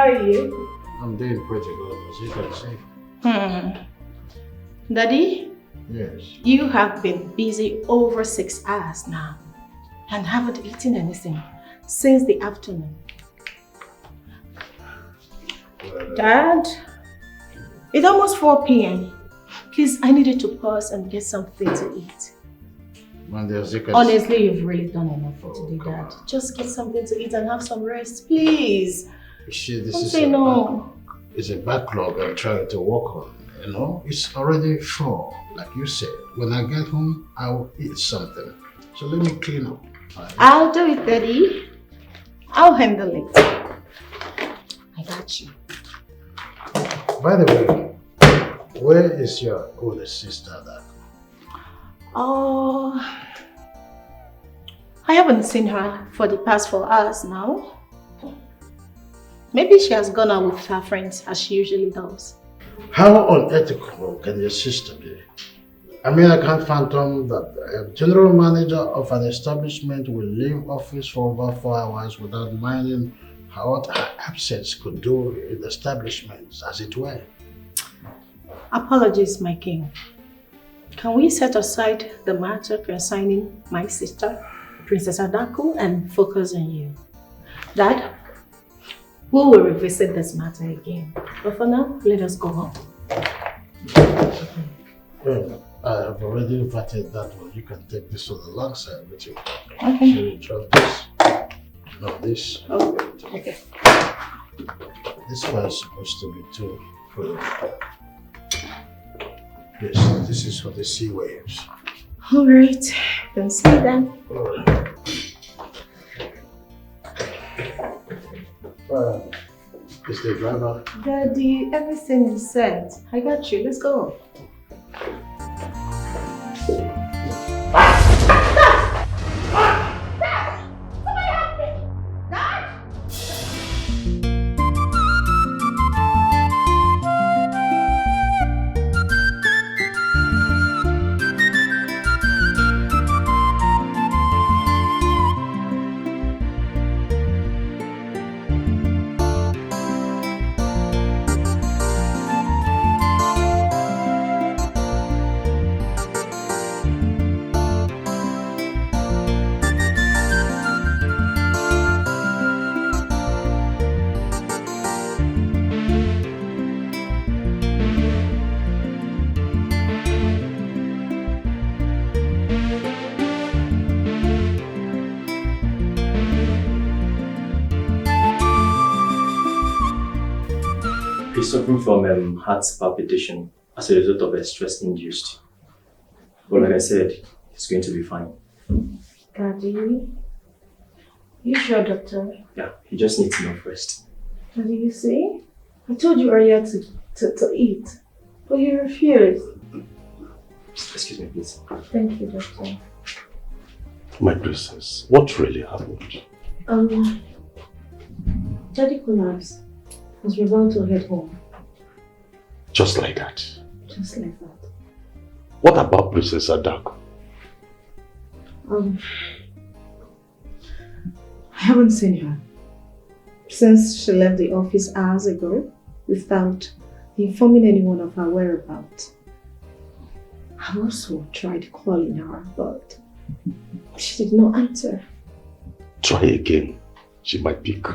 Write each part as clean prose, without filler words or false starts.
are you? I'm doing pretty good, as you can see. Daddy? Yes. You have been busy over 6 hours now and haven't eaten anything since the afternoon. Well, Dad, it's almost 4 p.m. Please, I needed to pause and get something to eat. Mandy, as you can Honestly, you've really done enough for Oh, today, come Dad. on. Just get something to eat and have some rest, please. see, this Don't is say no. It's a backlog I'm trying to work on. You know, it's already 4, like you said. When I get home, I'll eat something. So let me clean up. I'll do it, Daddy. I'll handle it. I got you. By the way, where is your older sister, Dad? Oh, I haven't seen her for the past 4 hours now. Maybe she has gone out with her friends as she usually does. How unethical can your sister be? I mean, I can't fathom that a general manager of an establishment will leave office for over 4 hours without minding what her absence could do in the establishment, as it were. Apologies, my king. Can we set aside the matter concerning my sister, Princess Adako, and focus on you? Dad, we will revisit this matter again. But for now, let us go home. Well, I have already invited that one. You can take this on the long side with you. Okay. So you try this. No, this. Oh, okay. This one is supposed to be 2 for the. Yes, this is for the sea waves. All right. Then see you then. Is the driver? Daddy, everything is set. I got you. Let's go. He's suffering from heart palpitation as a result of a stress induced. But like I said, he's going to be fine. Daddy, you sure, doctor? Yeah, he just needs enough rest. Daddy, you see? I told you earlier to eat, but you refused. Excuse me, please. Thank you, doctor. My princess, what really happened? Daddy collapsed as we're about to head home. Just like that? Just like that. What about Princess Adako? I haven't seen her since she left the office hours ago without informing anyone of her whereabouts. I also tried calling her, but she did not answer. Try again. She might pick.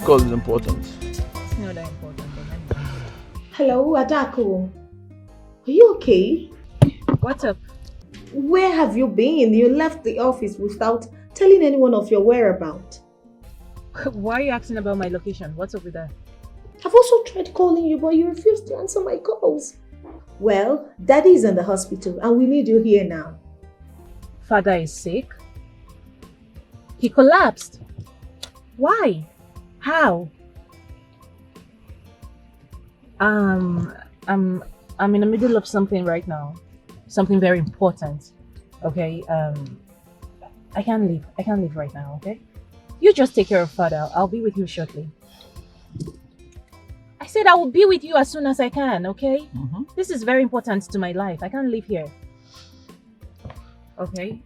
call is important. It's not that important, but let me answer. Hello, Adako. Are you okay? What's up? Where have you been? You left the office without telling anyone of your whereabouts. Why are you asking about my location? What's up with that? I've also tried calling you, but you refuse to answer my calls. Well, Daddy is in the hospital and we need you here now. Father is sick. He collapsed. Why? How? I'm in the middle of something right now. Something very important. Okay? I can't leave. I can't leave right now, okay? You just take care of Father. I'll be with you shortly. I said I will be with you as soon as I can, okay? This is very important to my life. I can't leave here. Okay?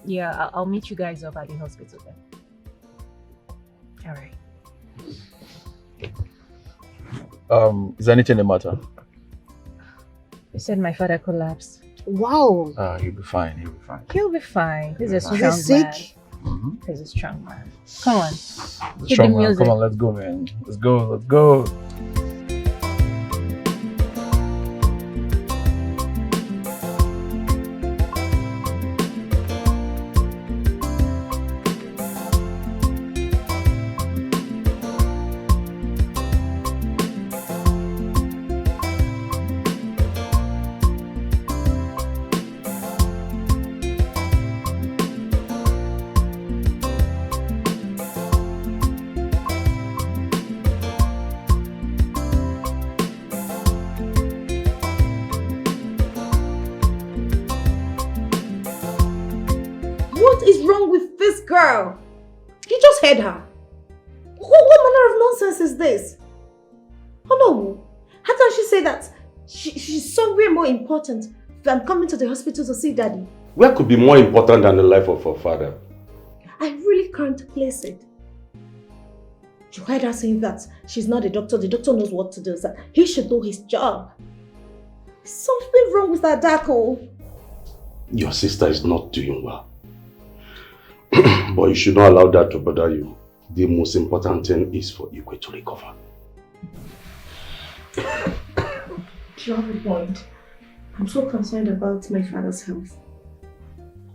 Yeah, I'll meet you guys up at the hospital then. Alright. Is anything the matter? You said my father collapsed. Wow. He'll be fine. He'll be fine. He'll be fine. He's a strong Is he man. sick? He's a strong man. Come on. Hit Strong the man. music. Come on, let's go, man. Let's go. Let's go. What is wrong with this girl? You just heard her. What manner of nonsense is this? Oh no. How can she say that she's somewhere more important than coming to the hospital to see Daddy? Where could be more important than the life of her father? I really can't place it. You heard her saying that she's not a doctor. The doctor knows what to do. So he should do his job. There's something wrong with that Dako. Your sister is not doing well. But you should not allow that to bother you. The most important thing is for Ikwe to recover. You have a point. I'm so concerned about my father's health.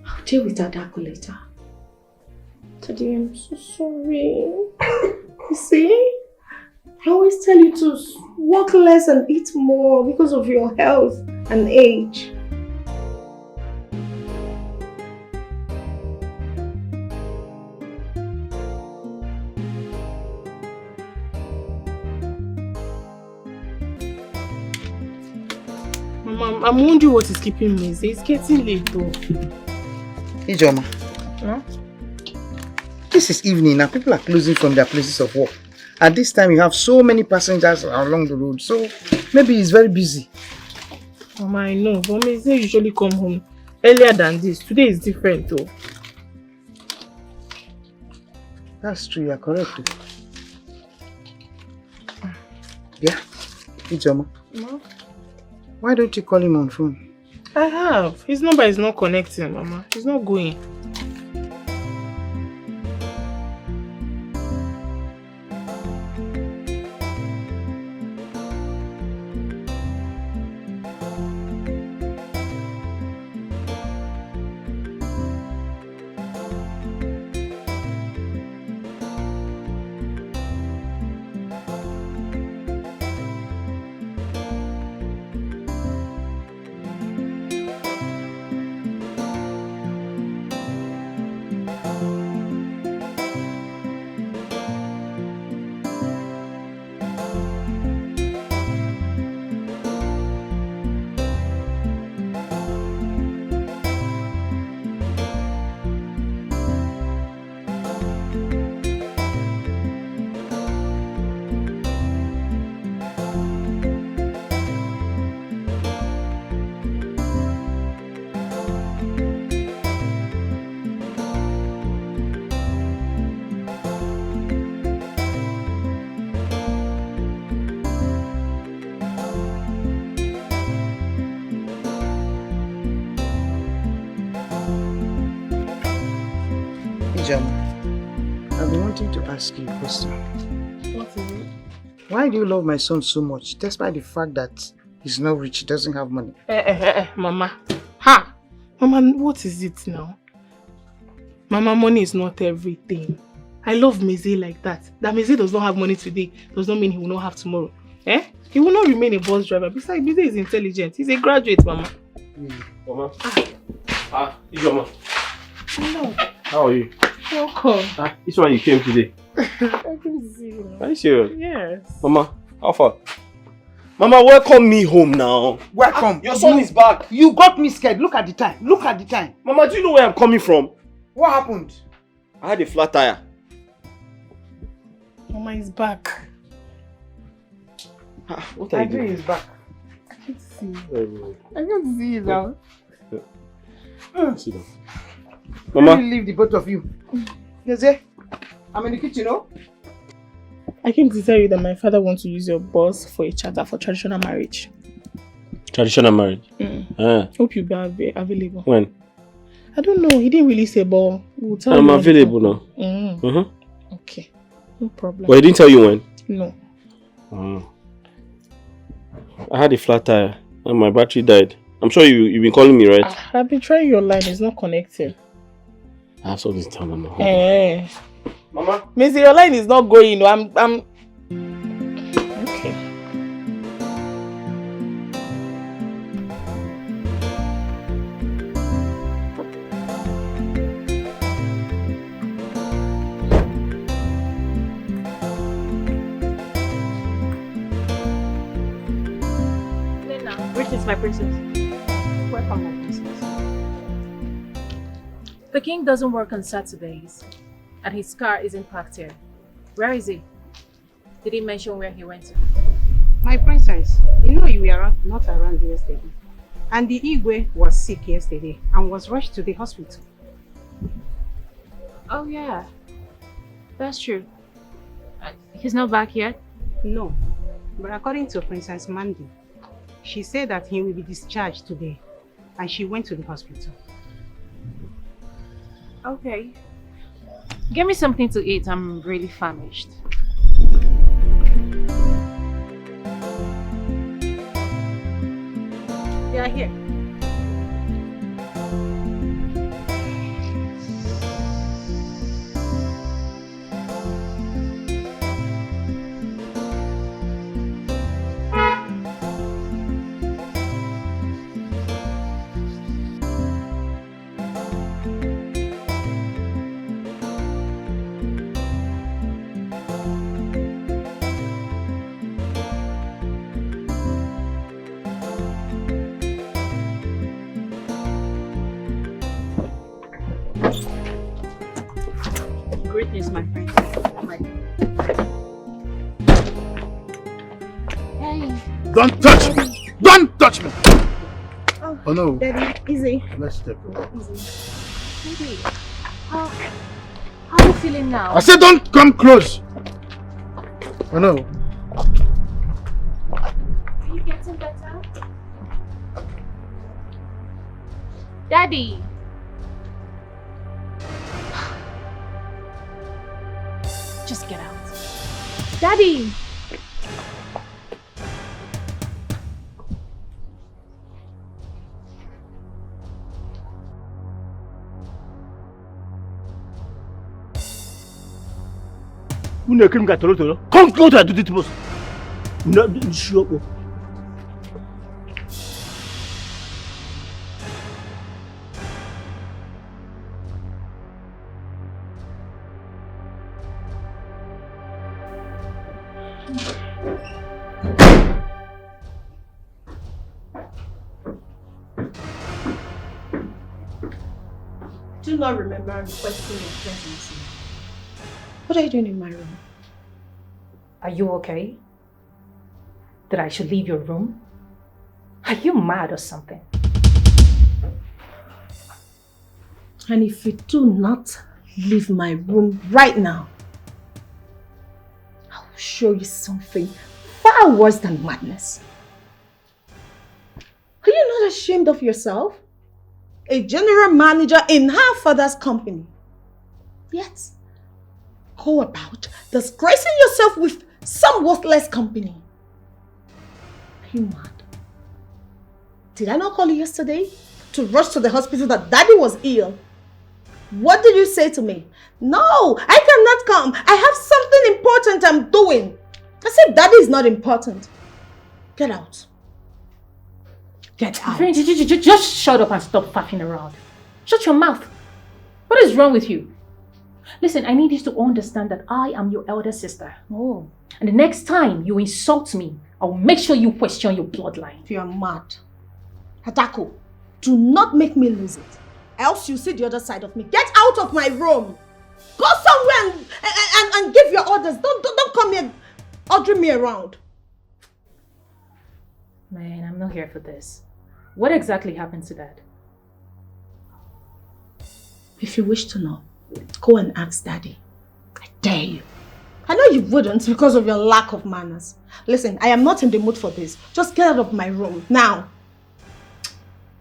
I'll deal with that Dako later. Daddy, I'm so sorry. You see? I always tell you to work less and eat more because of your health and age. Mama, I'm wondering what is keeping me. It's getting late though. Ijoma. Huh? This is evening now. People are closing from their places of work. At this time, you have so many passengers along the road. So maybe he's very busy. Mama, I know. But me say usually come home earlier than this. Today is different though. That's true. You're correct. Yeah, Ijoma. Ma? Why don't you call him on phone? I have. His number is not connecting, Mama. He's not going. need to ask you a question. What is it? Why do you love my son so much, despite the fact that he's not rich, he doesn't have money? Mama. Ha! Mama, what is it now? Mama, money is not everything. I love Meze like that. That Meze does not have money today does not mean he will not have tomorrow. He will not remain a bus driver. Besides, Meze is intelligent. He's a graduate, Mama. Mama. It's Mama. No. How are you? Welcome. This one you came today. I can see you. Are you serious? Yes. Mama, how far? Mama, welcome me home now. Welcome. Your son is back. You got me scared. Look at the time. Look at the time. Mama, do you know where I'm coming from? What happened? I had a flat tire. Mama is back. What are you doing? Is back. I can see you. I can see you now. Sit down. Let Mama. me leave the both of you. Meze, I'm in the kitchen, no? I came to tell you that my father wants to use your boss for a charter for traditional marriage. Traditional marriage? Hope you'll be available. When? I don't know. He didn't really say, but we'll tell you. I'm available now. Okay. No problem. But he didn't tell you when? No. I had a flat tire and my battery died. I'm sure you've been calling me, right? I've been trying your line. It's not connected. I have something to tell Mama. Mama? Missy, your line is not going. I'm... Okay. Greetings, my princess. Welcome, my princess. The king doesn't work on Saturdays, and his car isn't parked here. Where is he? Did he mention where he went to? My princess, you know you were not around yesterday. And the Igwe was sick yesterday and was rushed to the hospital. Oh yeah, that's true. He's not back yet? No, but according to Princess Mandy, she said that he will be discharged today, and she went to the hospital. Okay. Give me something to eat. I'm really famished. They are here. Greatness, my friend. Hey. Don't touch me! Don't touch me! Oh no. Daddy, easy. Let's take it. Easy. Baby, how are you feeling now? I said don't come close! Oh no. Are you getting better? Daddy! Just get out. Daddy! Come closer to the most. No, sure. Do not remember requesting your presence. What are you doing in my room? Are you okay? That I should leave your room? Are you mad or something? And if you do not leave my room right now, I will show you something far worse than madness. Are you not ashamed of yourself? A general manager in her father's company. Yet, go about disgracing yourself with some worthless company? Are you mad? Did I not call you yesterday to rush to the hospital that Daddy was ill? What did you say to me? No, I cannot come. I have something important I'm doing. I said Daddy is not important. Get out. Get out. Friend, just shut up and stop faffing around. Shut your mouth. What is wrong with you? Listen, I need you to understand that I am your elder sister. Oh. And the next time you insult me, I will make sure you question your bloodline. You are mad. Hatako, do not make me lose it. Else you see the other side of me. Get out of my room. Go somewhere and give your orders. Don't come here ordering me around. Man, I'm not here for this. What exactly happened to Dad? If you wish to know, go and ask Daddy. I dare you. I know you wouldn't because of your lack of manners. Listen, I am not in the mood for this. Just get out of my room, now.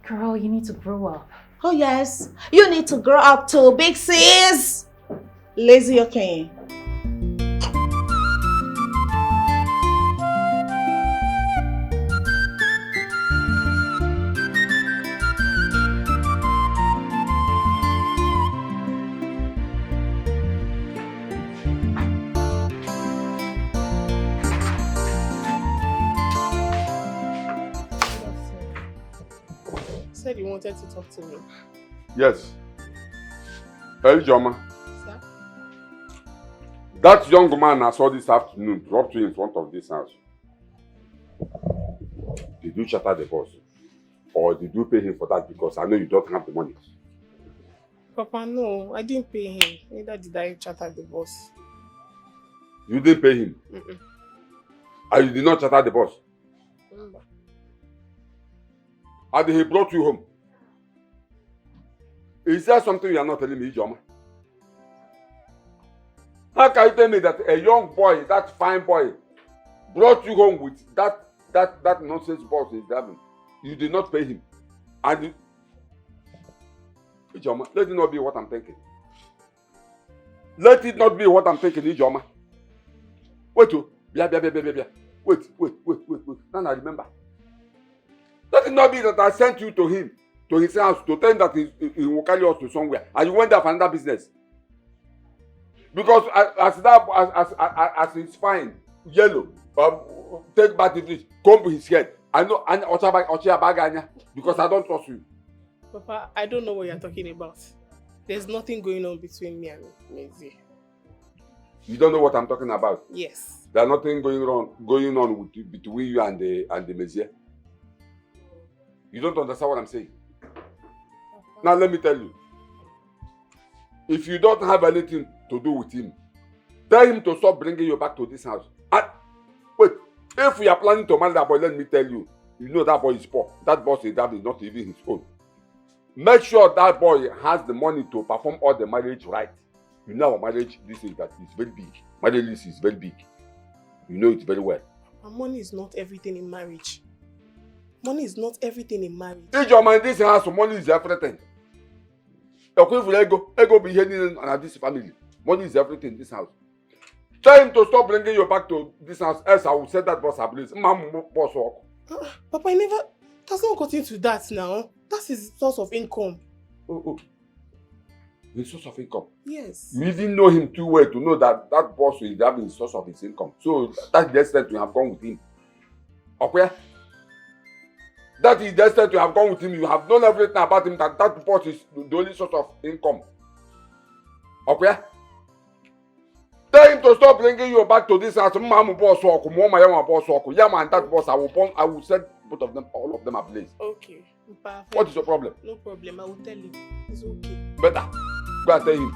Girl, you need to grow up. Oh yes, you need to grow up too, big sis. Lazy, okay. Said you wanted to talk to me. Yes. Hey, Joma. Sir? That young man I saw this afternoon dropped you in front of this house. Did you shatter the boss? Or did you pay him for that because I know you don't have the money? Papa, no, I didn't pay him. Neither did I chatter the boss. You didn't pay him? And you did not chatter the boss? And he brought you home. Is there something you are not telling me, Joma? How can you tell me that a young boy, that fine boy, brought you home with that nonsense boss he's having? You did not pay him. And you... Joma, let it not be what I'm thinking. Let it not be what I'm thinking, Joma. Wait, wait. Now I remember. Let it not be that I sent you to him, to his house, to tell him that he will carry us to somewhere, and you went there for another business. Because as he's fine, yellow, take back the fish, comb his head. I know, because I don't trust you. Papa, I don't know what you're talking about. There's nothing going on between me and Maisie. You don't know what I'm talking about? Yes. There's nothing going on between you and the Messiah. You don't understand what I'm saying. Now let me tell you. If you don't have anything to do with him, tell him to stop bringing you back to this house. And wait, if we are planning to marry that boy, let me tell you, you know that boy is poor. That boss is not even his own. Make sure that boy has the money to perform all the marriage right. You know our marriage, this is very big. Marriage list is very big. You know it very well. And money is not everything in marriage. Money is not everything in marriage. If your mind this house, money is everything. Ego be here in this family. Money is everything in this house. Tell him to stop bringing you back to this house, else I will set that boss ablaze. Papa, I never... That's not got into that now. That's his source of income. Oh. His source of income? Yes. You didn't know him too well to know that boss is having his source of his income. So that's the extent you have gone with him. Okay? That is the extent you have gone with him. You have known everything about him, that boss is the only source of income. Okay? Tell him to stop bringing you back to this house. And that boss, I will set both of them, all of them ablaze. Okay. Perfect. What is your problem? No problem. I will tell him. It's okay. Better. Go and tell him.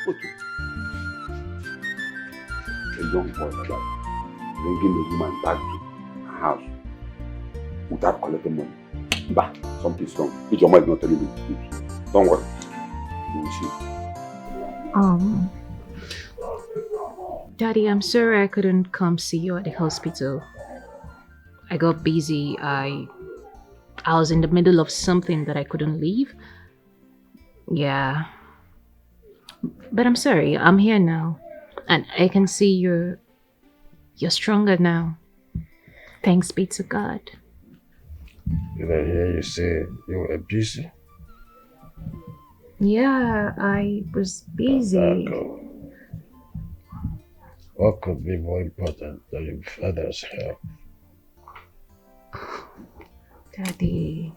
What? A young boy like that. Bringing a woman back to her house without collecting money. Bah, something's wrong. If your mind is not telling me the truth, don't worry. You will see. Daddy, I'm sorry I couldn't come see you at the hospital. I got busy. I was in the middle of something that I couldn't leave. Yeah. But I'm sorry, I'm here now. And I can see you're stronger now. Thanks be to God. Did I hear you say you were busy? Yeah, I was busy. What could be more important than your father's help? Daddy,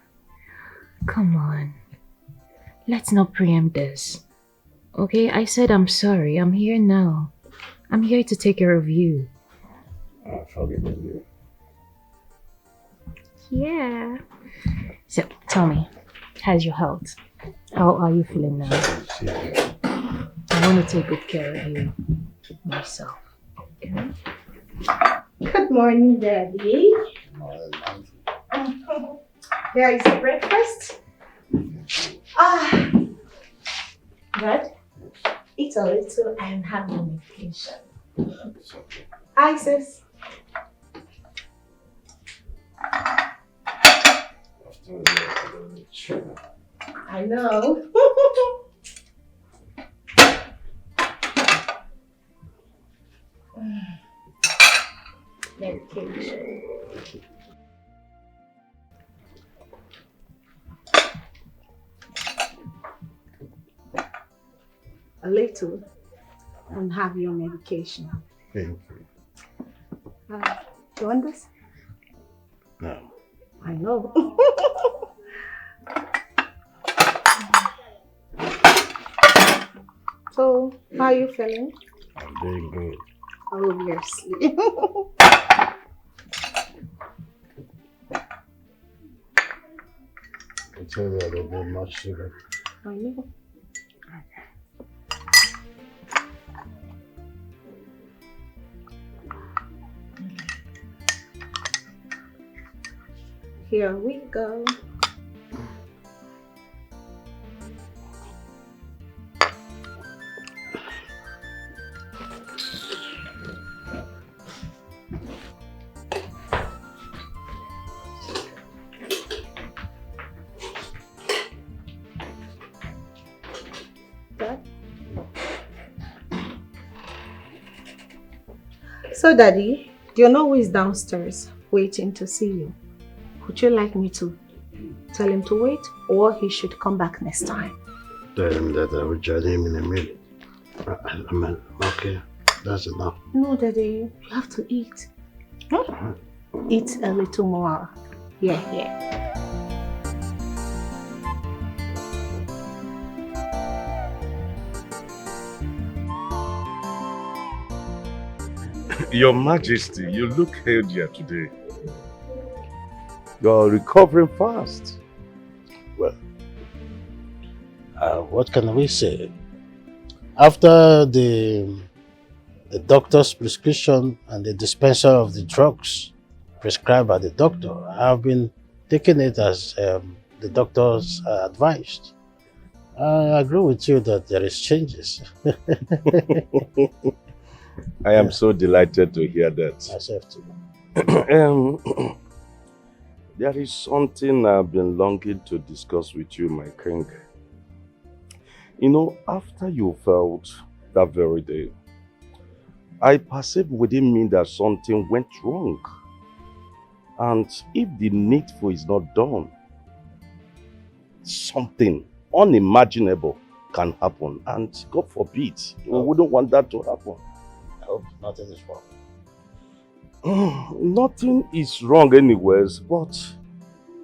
come on. Let's not preempt this. Okay, I said I'm sorry. I'm here now. I'm here to take care of you. I've forgiven you. Yeah. So, tell me, how's your health? How are you feeling now? I want to take good care of you myself. Okay? Good morning, Daddy. Here is the breakfast. Good. Eat a little and have your medication. Hi, sis. I know. Medication. A little and have your medication. Thank you. You want this? No. I know. So, how are you feeling? I'm doing good. Obviously. I tell you I don't need much sugar. I know. Here we go. So, Daddy, you know who is downstairs waiting to see you. Would you like me to tell him to wait, or he should come back next time? Tell him that I will join him in a minute. I mean, okay, that's enough. No, Daddy, you have to eat. Eat a little more. Yeah. Your Majesty, you look healthier today. You're recovering fast. Well, what can we say? After the doctor's prescription and the dispenser of the drugs prescribed by the doctor, I've been taking it as the doctors advised. I agree with you that there is changes. I am so delighted to hear that. Myself too. There is something I've been longing to discuss with you, my king. You know, after you felt that very day, I perceived within me that something went wrong. And if the needful is not done, something unimaginable can happen. And God forbid, we wouldn't want that to happen. I hope nothing is wrong. Nothing is wrong anyways, but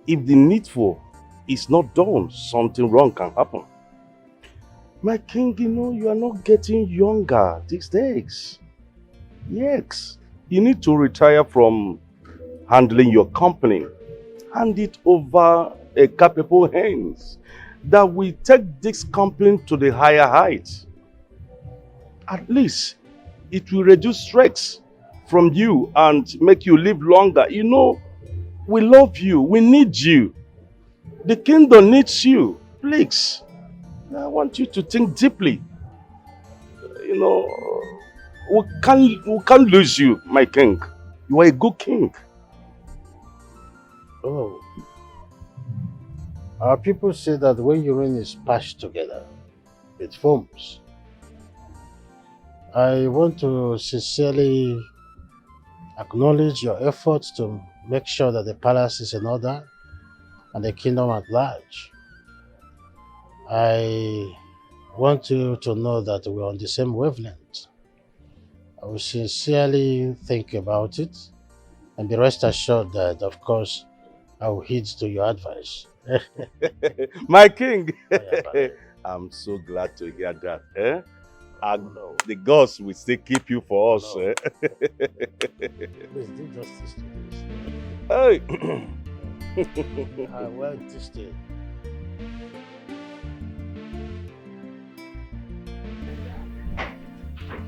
if the needful is not done, something wrong can happen. My king, you know, you are not getting younger these days. Yes, you need to retire from handling your company. Hand it over a capable hands that will take this company to the higher heights. At least it will reduce stress from you and make you live longer. You know, we love you. We need you. The kingdom needs you. Please, I want you to think deeply. You know, we can't lose you, my king. You are a good king. Oh. Our people say that when urine is patched together, it forms. I want to sincerely acknowledge your efforts to make sure that the palace is in order and the kingdom at large. I want you to know that we're on the same wavelength. I will sincerely think about it and be rest assured that, of course, I will heed to your advice. My king! Oh, yeah, buddy. I'm so glad to hear that. Eh? And the gods will still keep you for us. Eh? Please do justice to this. Hey! Well, this day.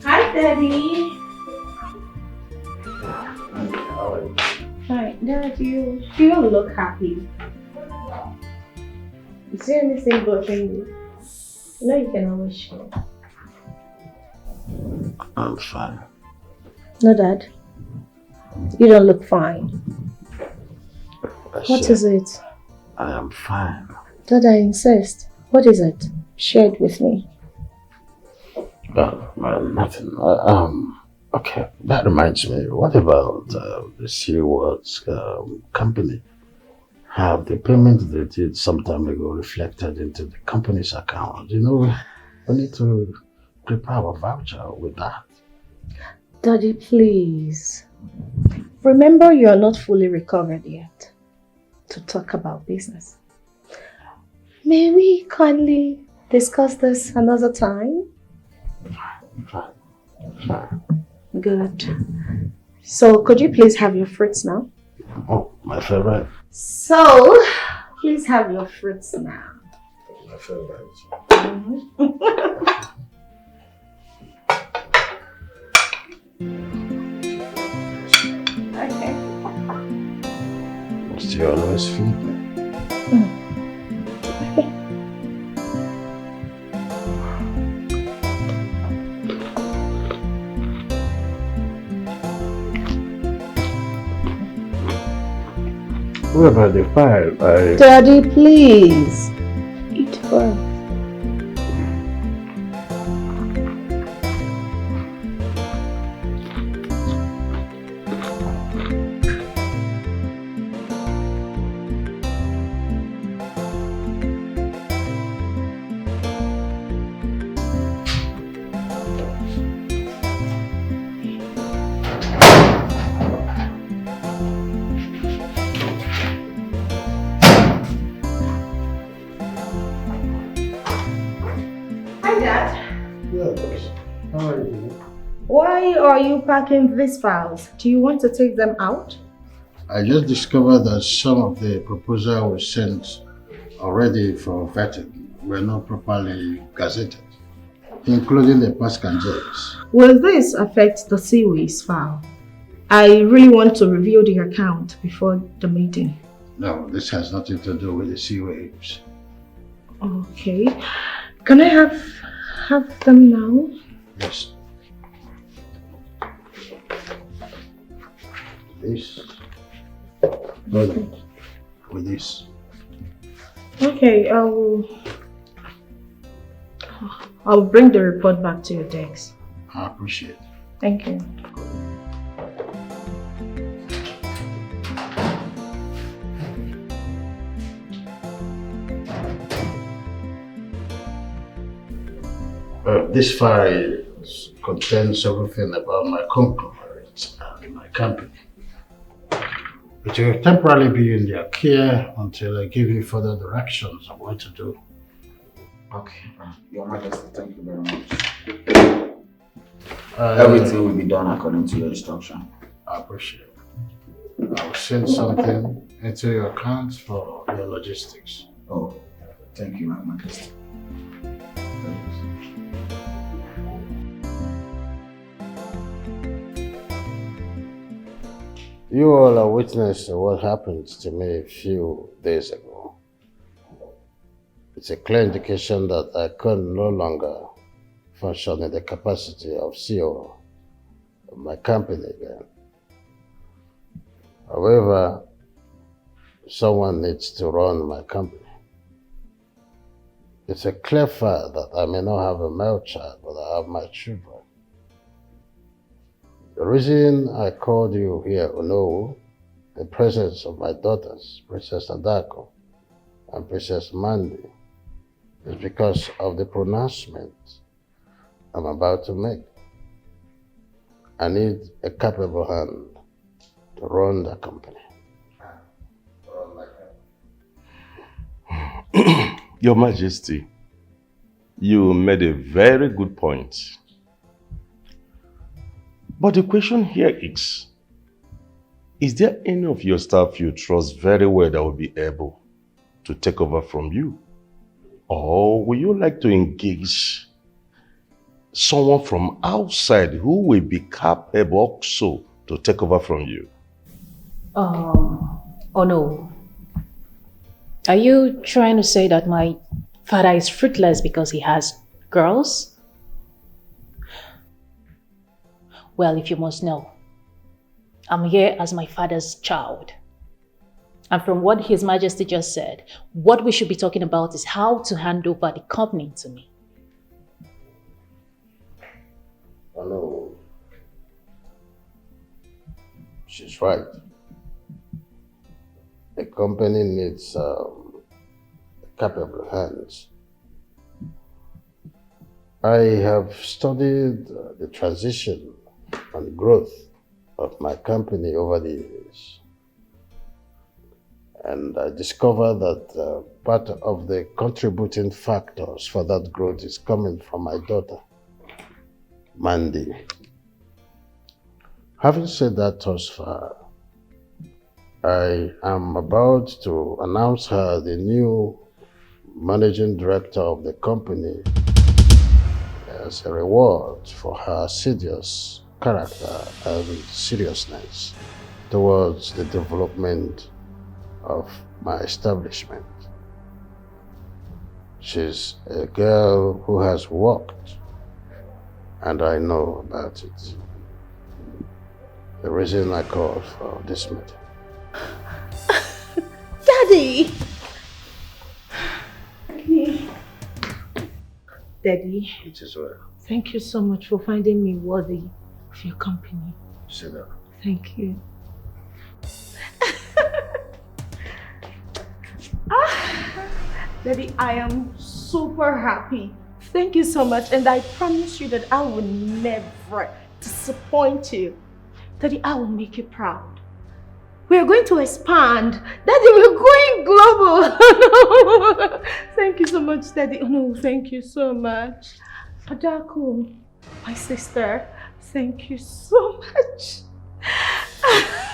Hi, Daddy. How are you? Hi, Dad. You don't look happy. Is there anything bothering you? You know you can always share. I'm fine. No, Dad. You don't look fine. What is it? I am fine. Dad, I insist. What is it? Share it with me. Well, nothing. Okay, that reminds me. What about the Seaworld's company? Have the payment they did some time ago reflected into the company's account? You know, we need to prepare a voucher with that. Daddy, please. Remember, you are not fully recovered yet to talk about business. May we kindly discuss this another time? Fine. Good. So, could you please have your fruits now? Oh, my favorite. So, please have your fruits now. My favorite. Okay. Must you always feed me? What about the file? Daddy, please. Eat first. Why are you packing these files? Do you want to take them out? I just discovered that some of the proposals we sent already for vetting were not properly gazetted, including the passengers. Will this affect the Seaways file? I really want to review the account before the meeting. No, this has nothing to do with the sea waves. Okay. Can I have them now? Yes. This. No, with this. Okay, I'll bring the report back to your desk. I appreciate it. Thank you. This file contains everything about my conglomerate and my company. It will temporarily be in their care until I give you further directions on what to do. Okay, Your Majesty, thank you very much. Everything will be done according to your instruction. I appreciate it. I will send something into your account for your logistics. Oh, thank you, Your Majesty. You all are witness to what happened to me a few days ago. It's a clear indication that I can no longer function in the capacity of CEO of my company again. However, someone needs to run my company. It's a clear fact that I may not have a male child, but I have my children. The reason I called you here, Ono, the presence of my daughters, Princess Adako and Princess Mandy, is because of the pronouncement I'm about to make. I need a capable hand to run the company. Your Majesty, you made a very good point. But the question here is there any of your staff you trust very well that will be able to take over from you? Or would you like to engage someone from outside who will be capable also to take over from you? Oh no. Are you trying to say that my father is fruitless because he has girls? Well, if you must know, I'm here as my father's child. And from what His Majesty just said, what we should be talking about is how to hand over the company to me. Hello. She's right. The company needs capable hands. I have studied the transition and growth of my company over the years. And I discovered that part of the contributing factors for that growth is coming from my daughter, Mandy. Having said that thus far, I am about to announce her the new managing director of the company as a reward for her assiduous character and seriousness towards the development of my establishment. She's a girl who has worked, and I know about it. The reason I called for this meeting. Daddy! Daddy, It is well. thank you so much for finding me worthy of your company. Sit down. Thank you. Daddy, I am super happy. Thank you so much, and I promise you that I will never disappoint you. Daddy, I will make you proud. We are going to expand. Daddy, we're going global. Thank you so much, Daddy. Oh no, thank you so much. Adako, my sister, thank you so much.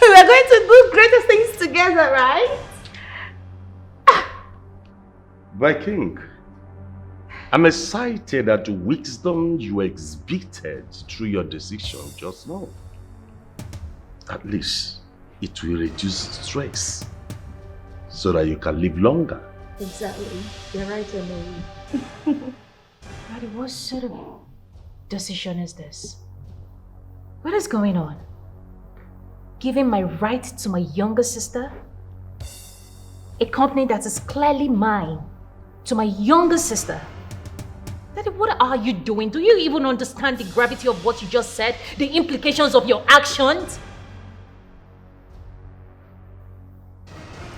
We're going to do greater things together, right? My king, I'm excited at the wisdom you exhibited through your decision just now. At least it will reduce stress so that you can live longer. Exactly. You're right, Emily. Daddy, what sort of decision is this? What is going on? Giving my right to my younger sister? A company that is clearly mine to my younger sister? Daddy, what are you doing? Do you even understand the gravity of what you just said? The implications of your actions?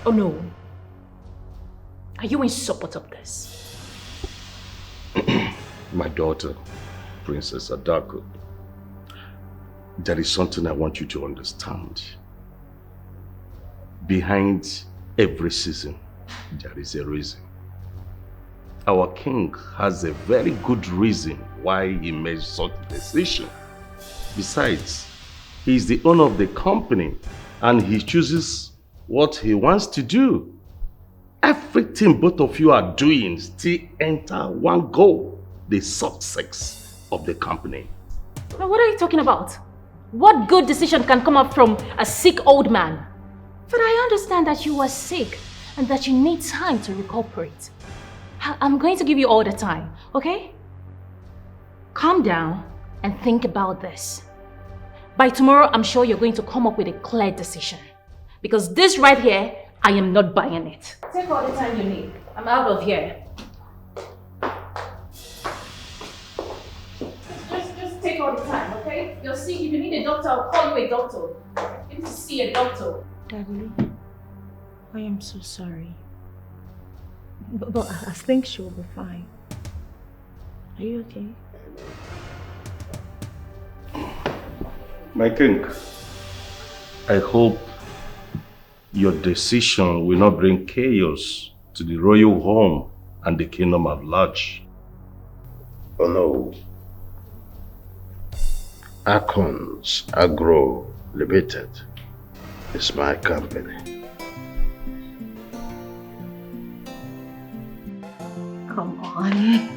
Oh no. Are you in support of this? My daughter, Princess Adako, there is something I want you to understand. Behind every season, there is a reason. Our king has a very good reason why he made such a decision. Besides, he is the owner of the company and he chooses what he wants to do. Everything both of you are doing still enter one goal, the success of the company. Now, what are you talking about? What good decision can come up from a sick old man? But I understand that you are sick and that you need time to recuperate. I'm going to give you all the time, okay? Calm down and think about this. By tomorrow, I'm sure you're going to come up with a clear decision. Because this right here, I am not buying it. Take all the time you need. I'm out of here. Just take all the time, okay? You're sick. If you need a doctor, I'll call you a doctor. You need to see a doctor. Daddy, I am so sorry. But I think she'll be fine. Are you okay? My king, I hope your decision will not bring chaos to the royal home and the kingdom at large. Oh no. Akons Agro Limited is my company. Come on.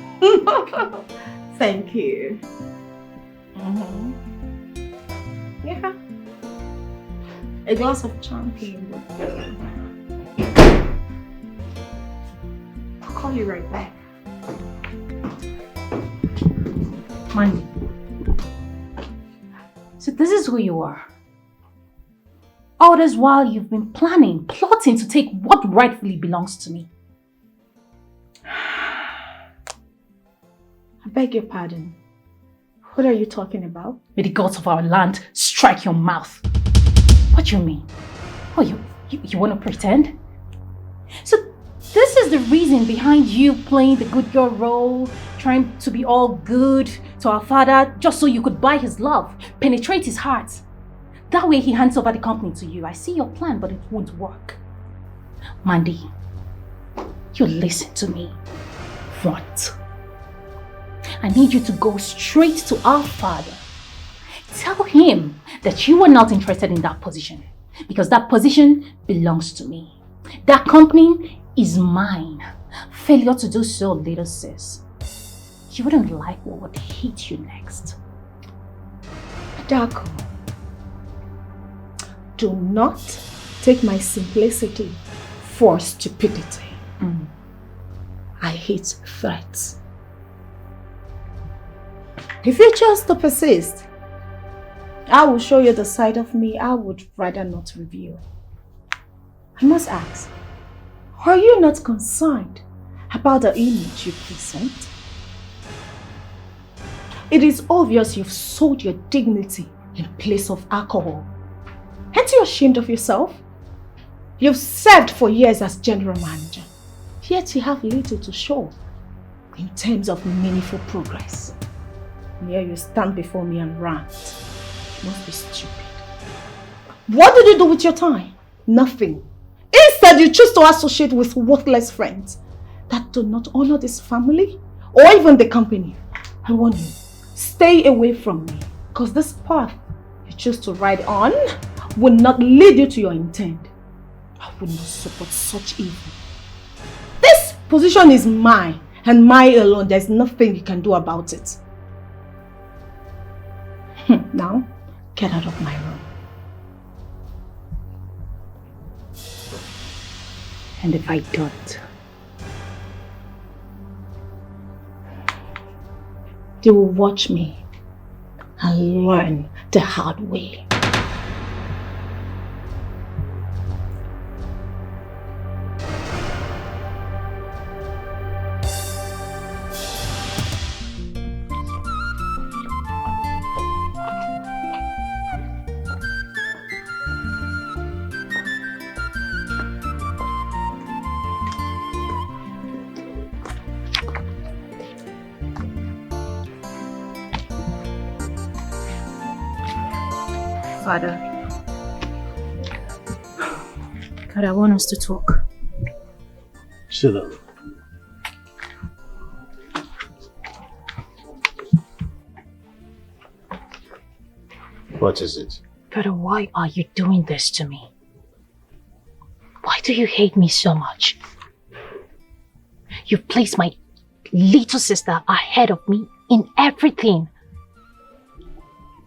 Thank you. Yeah. A glass of champagne would do. I'll call you right back. Money. So this is who you are. All this while you've been planning, plotting to take what rightfully belongs to me. I beg your pardon. What are you talking about? May the gods of our land strike your mouth. What do you mean? Oh, you want to pretend? So this is the reason behind you playing the good girl role, trying to be all good to our father just so you could buy his love, penetrate his heart. That way he hands over the company to you. I see your plan, but it won't work. Mandy, you listen to me. What? I need you to go straight to our father. Tell him that you are not interested in that position because that position belongs to me. That company is mine. Failure to do so, little sis. You wouldn't like what would hit you next. Darko, do not take my simplicity for stupidity. I hate threats. If you choose to persist, I will show you the side of me I would rather not reveal. I must ask, are you not concerned about the image you present? It is obvious you've sold your dignity in place of alcohol. Aren't you ashamed of yourself? You've served for years as general manager, yet you have little to show in terms of meaningful progress. And here you stand before me and rant. You must be stupid. What did you do with your time? Nothing. Instead, you choose to associate with worthless friends that do not honor this family or even the company. I warn you, stay away from me, because this path you choose to ride on will not lead you to your intent. I will not support such evil. This position is mine, and mine alone. There's nothing you can do about it. Now, get out of my room. And if I don't, you will watch me and learn the hard way. Father, God, I want us to talk. Sit down. What is it? Father, why are you doing this to me? Why do you hate me so much? You've placed my little sister ahead of me in everything,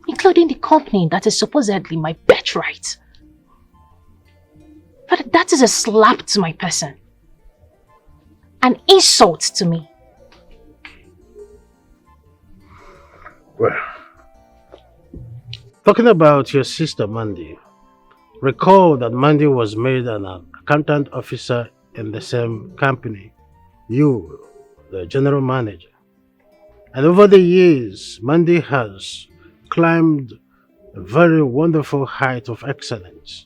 including the company that is supposedly my birthright. But that is a slap to my person. An insult to me. Well, talking about your sister Mandy, recall that Mandy was made an accountant officer in the same company. You, the general manager. And over the years, Mandy has climbed a very wonderful height of excellence.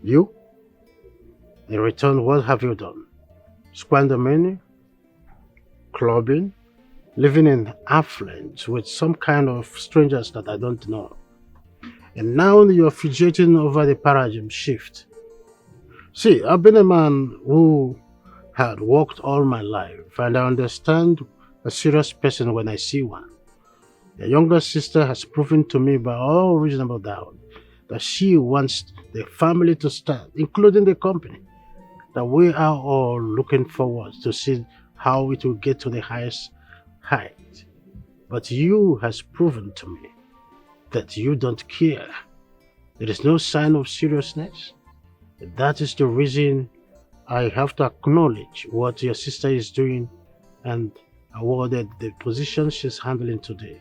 You? In return, what have you done? Squander money? Clubbing? Living in affluence with some kind of strangers that I don't know. And now you're fidgeting over the paradigm shift. See, I've been a man who had worked all my life, and I understand a serious person when I see one. Your younger sister has proven to me by all reasonable doubt that she wants the family to stand, including the company. That we are all looking forward to see how it will get to the highest height. But you has proven to me that you don't care. There is no sign of seriousness. That is the reason I have to acknowledge what your sister is doing and awarded the position she's handling today.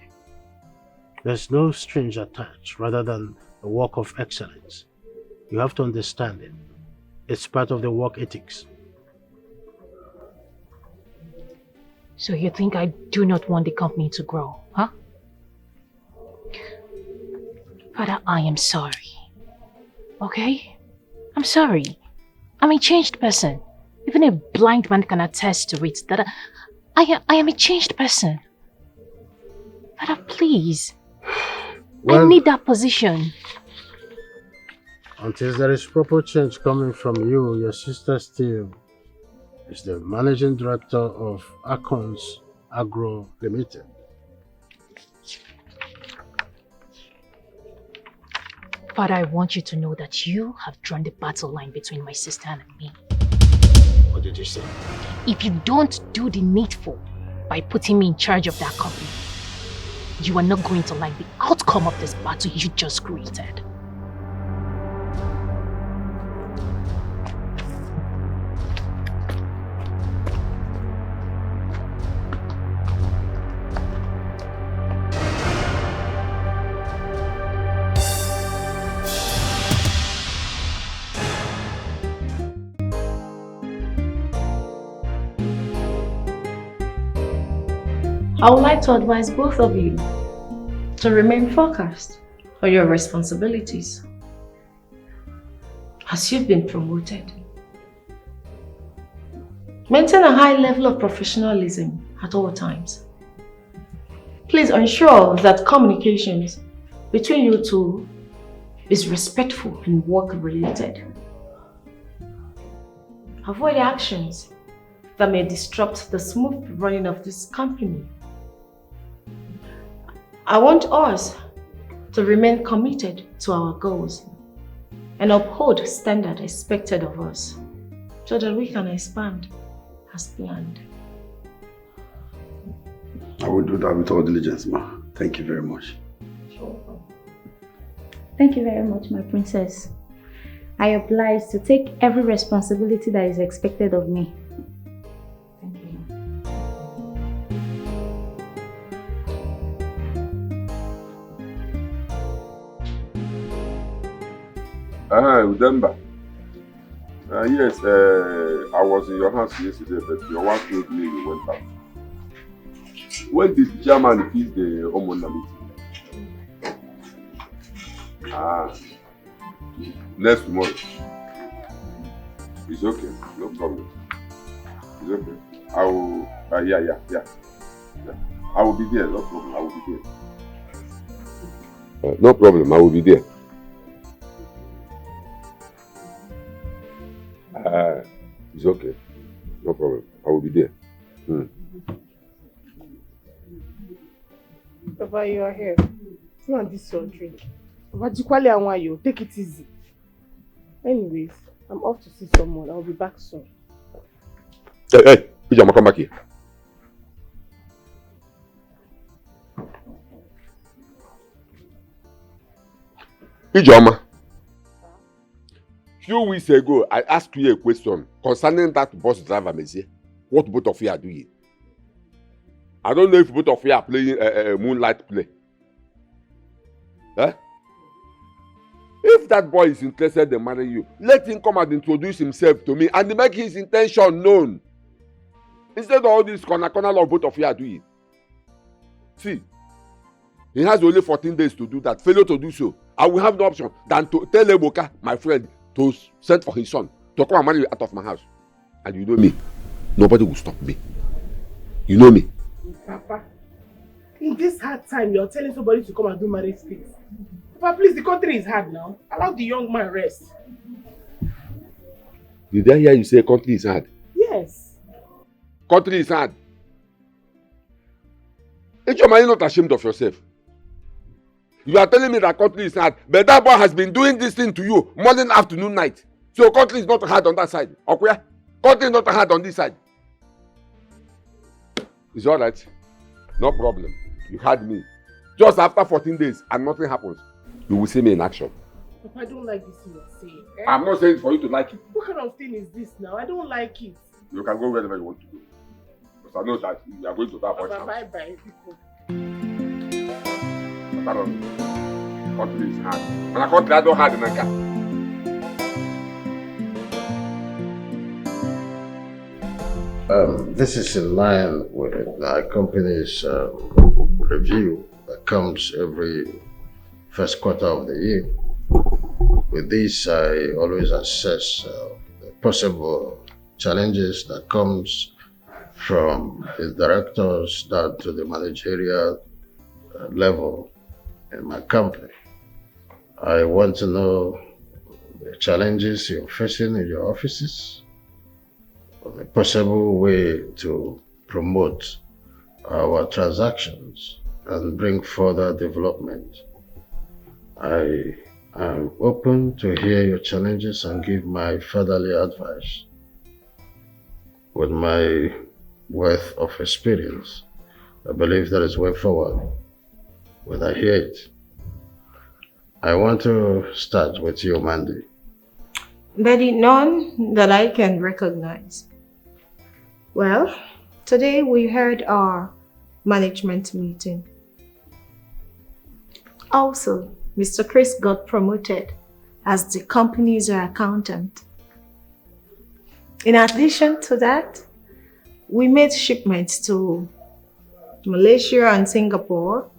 There's no strings attached rather than a work of excellence. You have to understand it. It's part of the work ethics. So you think I do not want the company to grow, huh? Father, I am sorry. Okay? I'm sorry. I'm a changed person. Even a blind man can attest to it that I am a changed person. Father, please. Well, I need that position. Until there is proper change coming from you, your sister still is the managing director of Akons Agro Limited. Father, I want you to know that you have drawn the battle line between my sister and me. What did you say? If you don't do the needful by putting me in charge of that company, you are not going to like the outcome of this battle you just created. I would like to advise both of you to remain focused on your responsibilities as you've been promoted. Maintain a high level of professionalism at all times. Please ensure that communications between you two is respectful and work-related. Avoid actions that may disrupt the smooth running of this company. I want us to remain committed to our goals and uphold standards expected of us so that we can expand as planned. I will do that with all diligence, ma. Thank you very much. Thank you very much, my princess. I oblige to take every responsibility that is expected of me. Thank you. Udemba. Yes, I was in your house yesterday, but your wife told me you went out. When did the chairman fix the homeowner meeting? Next tomorrow. It's okay, no problem. It's okay. I will, yeah. I will be there, no problem, I will be there. No problem, I will be there. It's okay. No problem. I will be there. Papa, you are here. You want this your drink? Papa, Jikwale and Wayo, take it easy. Anyways, I'm off to see someone. I'll be back soon. Hey, Pijama, come back here. Pijama. Few weeks ago, I asked you a question concerning that bus driver, Monsieur. What both of you are doing? I don't know if both of you are playing a moonlight play. Huh? If that boy is interested in marrying you, let him come and introduce himself to me and make his intention known. Instead of all this corner of both of you are doing. See, he has only 14 days to do that. Failure to do so, I will have no option than to tell Eboka, my friend, to send for his son to come and marry you out of my house. And you know me, nobody will stop me. You know me. Papa, in this hard time, you're telling somebody to come and do marriage things. Papa, please, the country is hard now. Allow the young man rest. Did I hear you say country is hard? Yes. Country is hard. Ain't your mind not ashamed of yourself? You are telling me that country is hard, but that boy has been doing this thing to you morning, afternoon, night. So country is not hard on that side. Okay? Country is not hard on this side. It's all right. No problem. You had me. Just after 14 days and nothing happens, you will see me in action. Papa, I don't like this thing you're saying. Eh? I'm not saying for you to like it. What kind of thing is this now? I don't like it. You can go wherever you want to go. Because I know that you are going to that boy's Papa, house. bye-bye, people. But I don't know. Country is hard. And a country I don't have in Nanka. This is in line with our company's review that comes every first quarter of the year. With this, I always assess the possible challenges that comes from the directors down to the managerial level in my company. I want to know the challenges you're facing in your offices, a possible way to promote our transactions and bring further development. I am open to hear your challenges and give my fatherly advice. With my wealth of experience, I believe there is way forward when I hear it. I want to start with you, Mandy. Daddy, none that I can recognize. Well, today we had our management meeting. Also, Mr. Chris got promoted as the company's accountant. In addition to that, we made shipments to Malaysia and Singapore.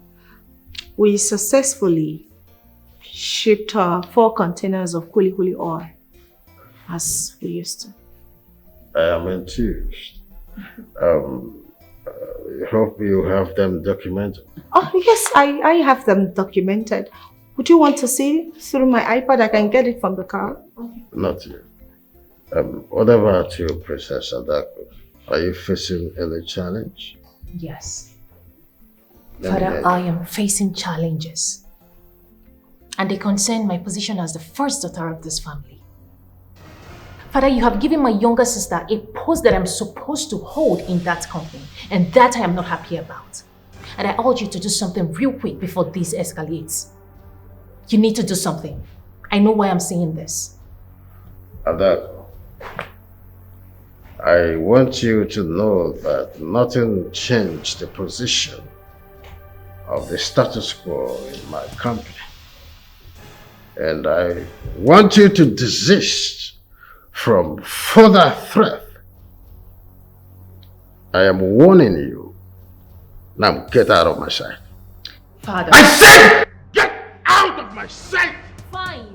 We successfully shipped 4 containers of kuli kuli oil, as we used to. I am enthused. I hope you have them documented. Oh yes, I have them documented. Would you want to see through my iPad? I can get it from the car. Not yet. What about you, Princess Adako? Are you facing any challenge? Yes. Let me Father, hear. I am facing challenges. And they concern my position as the first daughter of this family. Father, you have given my younger sister a post that I'm supposed to hold in that company, and that I am not happy about. And I urge you to do something real quick before this escalates. You need to do something. I know why I'm saying this. Adako, I want you to know that nothing changed the position of the status quo in my company. And I want you to desist from further threat. I am warning you. Now get out of my sight. Father. I said get out of my sight! Fine.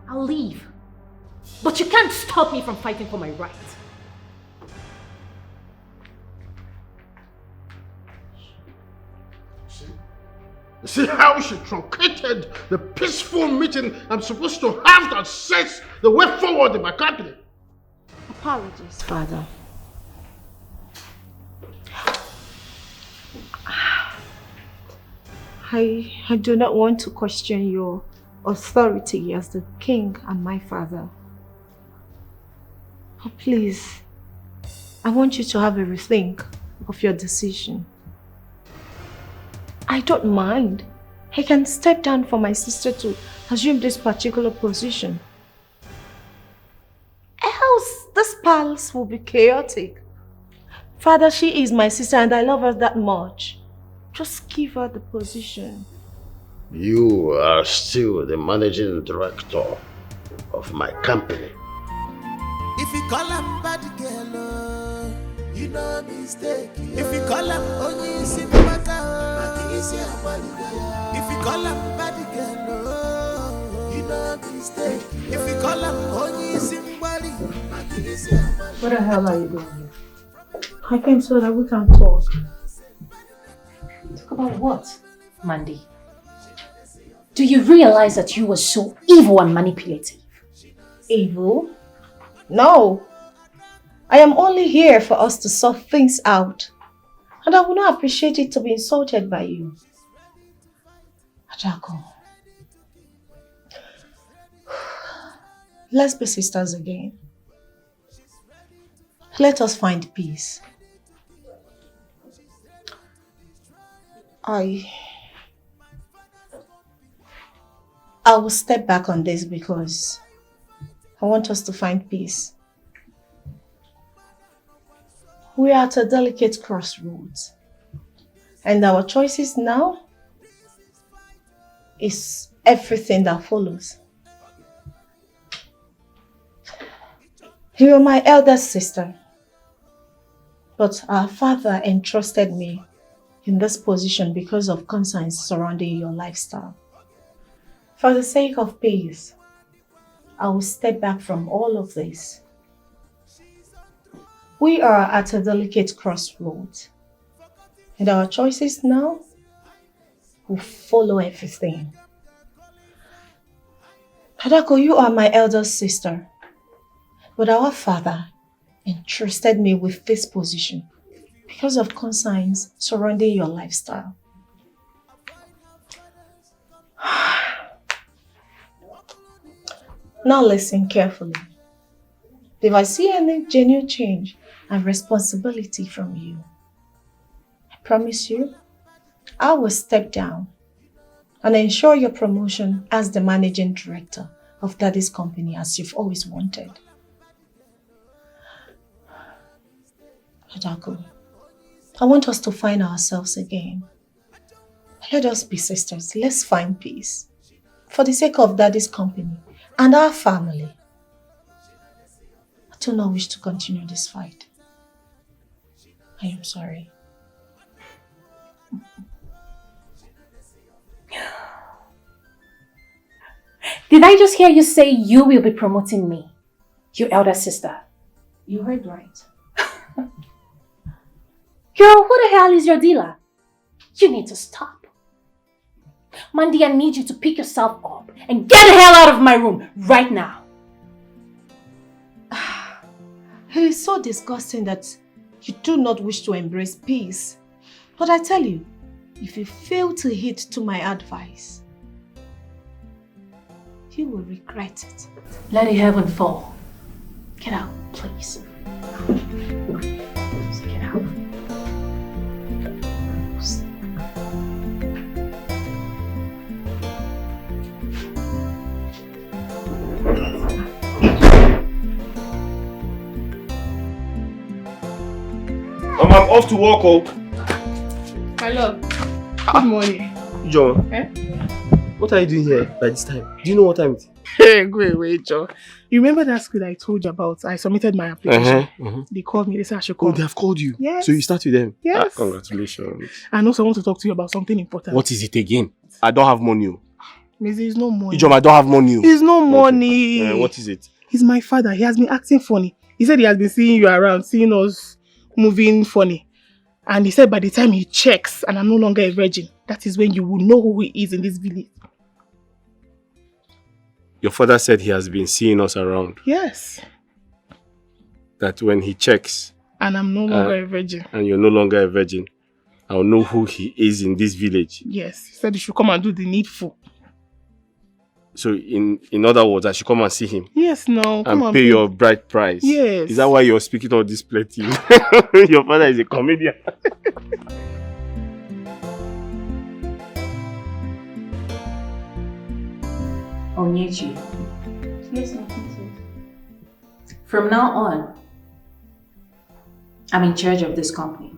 I'll leave. But you can't stop me from fighting for my right. You see how she truncated the peaceful meeting I'm supposed to have that sets the way forward in my company? Apologies, Father. I do not want to question your authority as the king and my father. But please, I want you to have a rethink of your decision. I don't mind. I can step down for my sister to assume this particular position. Else, this palace will be chaotic. Father, she is my sister and I love her that much. Just give her the position. You are still the managing director of my company. If you call him bad girl, you know mistake. If you call him only simple matter. If you call him body girl, oh, you know mistake. If you call him honey somebody, What the hell are you doing here? I came so that we can talk. Talk about what, Mandy? Do you realize that you were so evil and manipulative? Evil? No. I am only here for us to sort things out. And I would not appreciate it to be insulted by you. Ajako. Let's be sisters again. Let us find peace. I will step back on this because I want us to find peace. We are at a delicate crossroads, and our choices now is everything that follows. You are my elder sister, but our father entrusted me in this position because of concerns surrounding your lifestyle. For the sake of peace, I will step back from all of this. We are at a delicate crossroads, and our choices now will follow everything. Hadako, you are my elder sister, but our father entrusted me with this position because of concerns surrounding your lifestyle. Now listen carefully. If I see any genuine change and responsibility from you, I promise you, I will step down and ensure your promotion as the managing director of Daddy's company as you've always wanted. Hadako, I want us to find ourselves again. Let us be sisters. Let's find peace. For the sake of Daddy's company and our family. I do not wish to continue this fight. I am sorry. Did I just hear you say you will be promoting me, your elder sister? You heard right. Girl, who the hell is your dealer? You need to stop. Mandy, I need you to pick yourself up and get the hell out of my room right now. It is so disgusting that you do not wish to embrace peace. But I tell you, if you fail to heed to my advice, you will regret it. Let the heaven fall. Get out, please. Just get out. I'm off to work, oh. My love, good morning. John, Eh? what are you doing here by this time? Do you know what time it is? Hey, go away, John. You remember that school I told you about? I submitted my application. They called me, they said I should come. Oh, they have called you? Yes. So you start with them? Yes. Congratulations. And also I want to talk to you about something important. What is it again? I don't have money. Miss, there's no money. Ijom, I don't have money. There's no money. Okay. What is it? He's my father. He has been acting funny. He said he has been seeing you around, seeing us moving funny. And he said by the time he checks and I'm no longer a virgin, that is when you will know who he is in this village. Your father said he has been seeing us around. Yes. That when he checks... And I'm no longer a virgin. And you're no longer a virgin. I'll know who he is in this village. Yes. He said you should come and do the needful. So in other words, I should come and see him? Yes, no. Come and pay your bride price? Yes. Is that why you're speaking all this plenty? Your father is a comedian. Onyechi. Yes, my princess. From now on, I'm in charge of this company.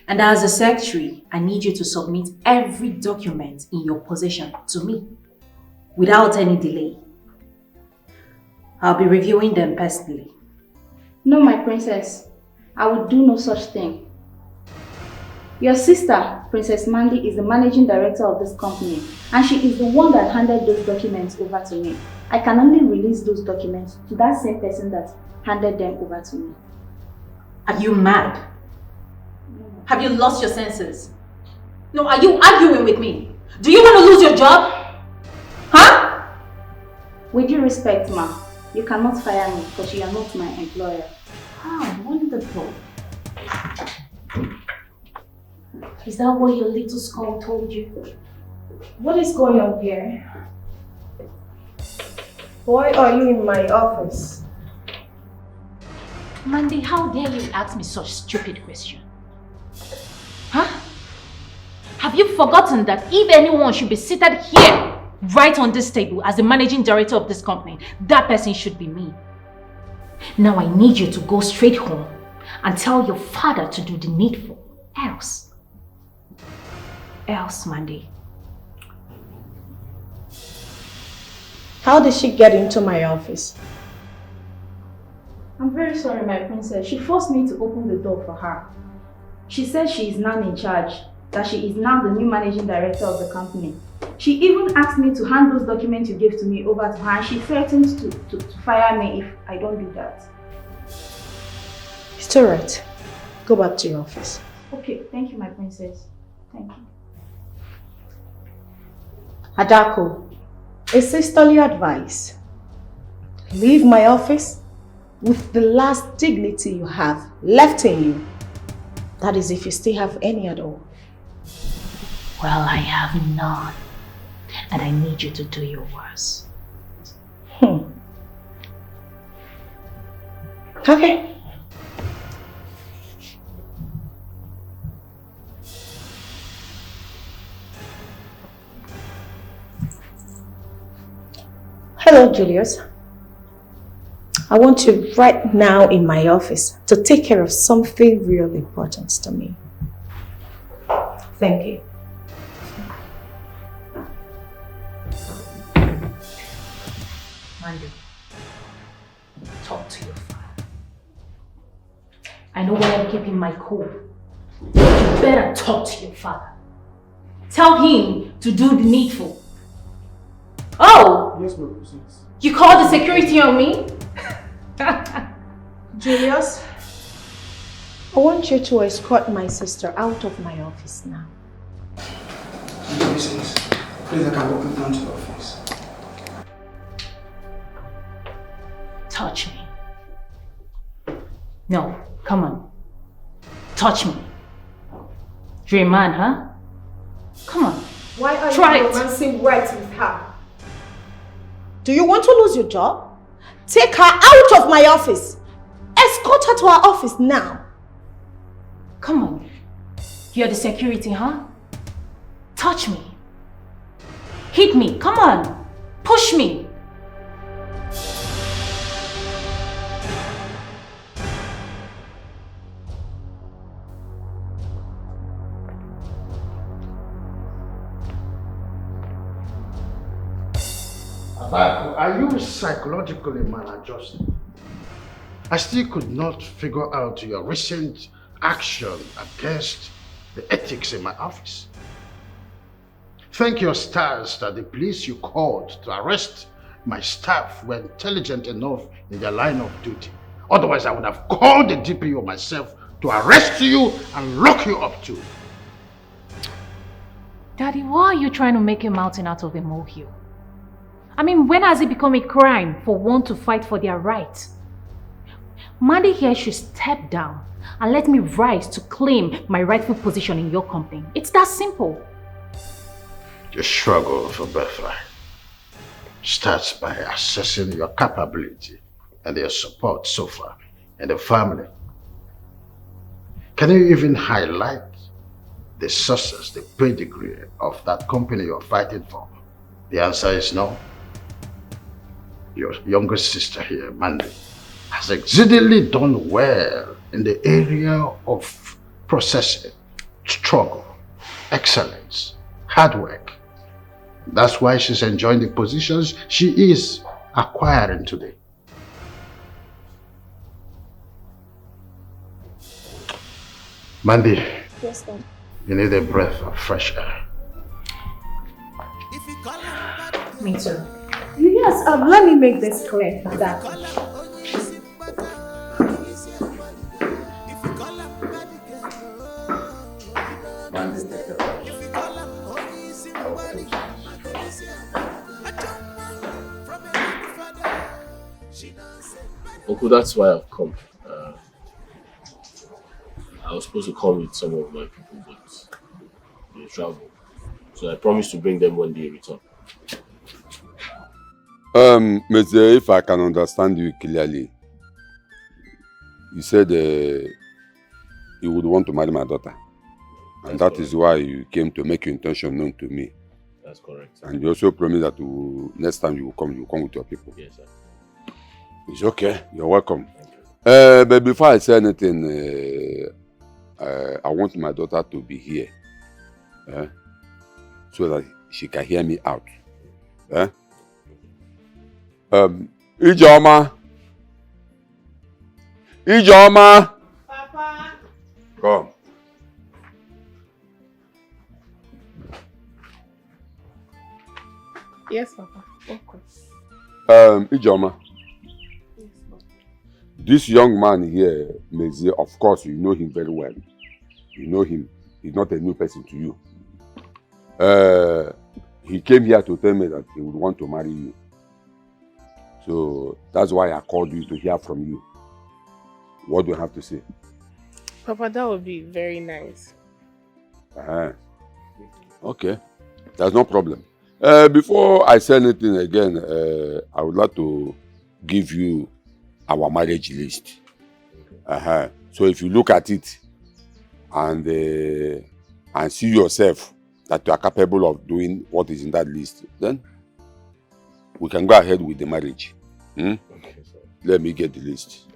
And as a secretary, I need you to submit every document in your possession to me without any delay. I'll be reviewing them personally. No, my princess. I will do no such thing. Your sister, Princess Mandy, is the managing director of this company, and she is the one that handed those documents over to me. I can only release those documents to that same person that handed them over to me. Are you mad? Have you lost your senses? No, are you arguing with me? Do you want to lose your job? Huh? With due respect, ma, you cannot fire me because you are not my employer. Ah, wonderful. Is that what your little skull told you? What is going on here? Why are you in my office? Mandy, how dare you ask me such stupid question? Huh? Have you forgotten that if anyone should be seated here, right on this table, as the managing director of this company, that person should be me. Now I need you to go straight home and tell your father to do the needful. Else, Mandy. How did she get into my office? I'm very sorry, my princess. She forced me to open the door for her. She said she is now in charge, that she is now the new managing director of the company. She even asked me to hand those documents you gave to me over to her, and she threatened to fire me if I don't do that. It's alright. Go back to your office. Okay, thank you, my princess. Thank you. Adako, a sisterly advice. Leave my office with the last dignity you have left in you. That is if you still have any at all. Well, I have none. And I need you to do your worst. Okay. Hello, Julius. I want you right now in my office to take care of something real important to me. Thank you. Mandy, talk to your father. I know why I'm keeping my cool. You better talk to your father. Tell him to do the needful. Oh! Yes, my princess. You called the security on me? Julius, I want you to escort my sister out of my office now. Princess, please, I can walk you down to the office. Touch me. No, come on. Touch me. You're a man, huh? Come on. Why are Try you it. romancing right with her? Do you want to lose your job? Take her out of my office. Escort her to our office now. Come on. You're the security, huh? Touch me. Hit me. Come on. Push me. Are you psychologically maladjusted? I still could not figure out your recent action against the ethics in my office. Thank your stars that the police you called to arrest my staff were intelligent enough in their line of duty. Otherwise, I would have called the DPO myself to arrest you and lock you up too. Daddy, why are you trying to make a mountain out of a molehill? I mean, when has it become a crime for one to fight for their rights? Mandy here should step down and let me rise to claim my rightful position in your company. It's that simple. The struggle for birthright starts by assessing your capability and your support so far in the family. Can you even highlight the success, the pedigree of that company you're fighting for? The answer is no. Your younger sister here, Mandy, has exceedingly done well in the area of processing, struggle, excellence, hard work. That's why she's enjoying the positions she is acquiring today. Mandy. Yes, Dad. You need a breath of fresh air. Me too. Yes, let me make this clear that Uncle, that's why I've come. I was supposed to come with some of my people, but they travel. So I promised to bring them when they return. Mr. If I can understand you clearly, you said you would want to marry my daughter. And that is why you came to make your intention known to me. That's correct. And you also promised that next time you will come with your people. Yes, sir. It's okay. You're welcome. But before I say anything, I want my daughter to be here. So that she can hear me out. Ijeoma. Papa. Come. Yes, Papa. Okay. Ijeoma. Yes, Papa. This young man here, Mezi, of course, you know him very well. You know him. He's not a new person to you. He came here to tell me that he would want to marry you. So that's why I called you to hear from you. What do you have to say? Papa, that would be very nice. Okay, that's no problem. Before I say anything again, I would like to give you our marriage list. So if you look at it and see yourself that you are capable of doing what is in that list, then we can go ahead with the marriage. Okay, let me get the list.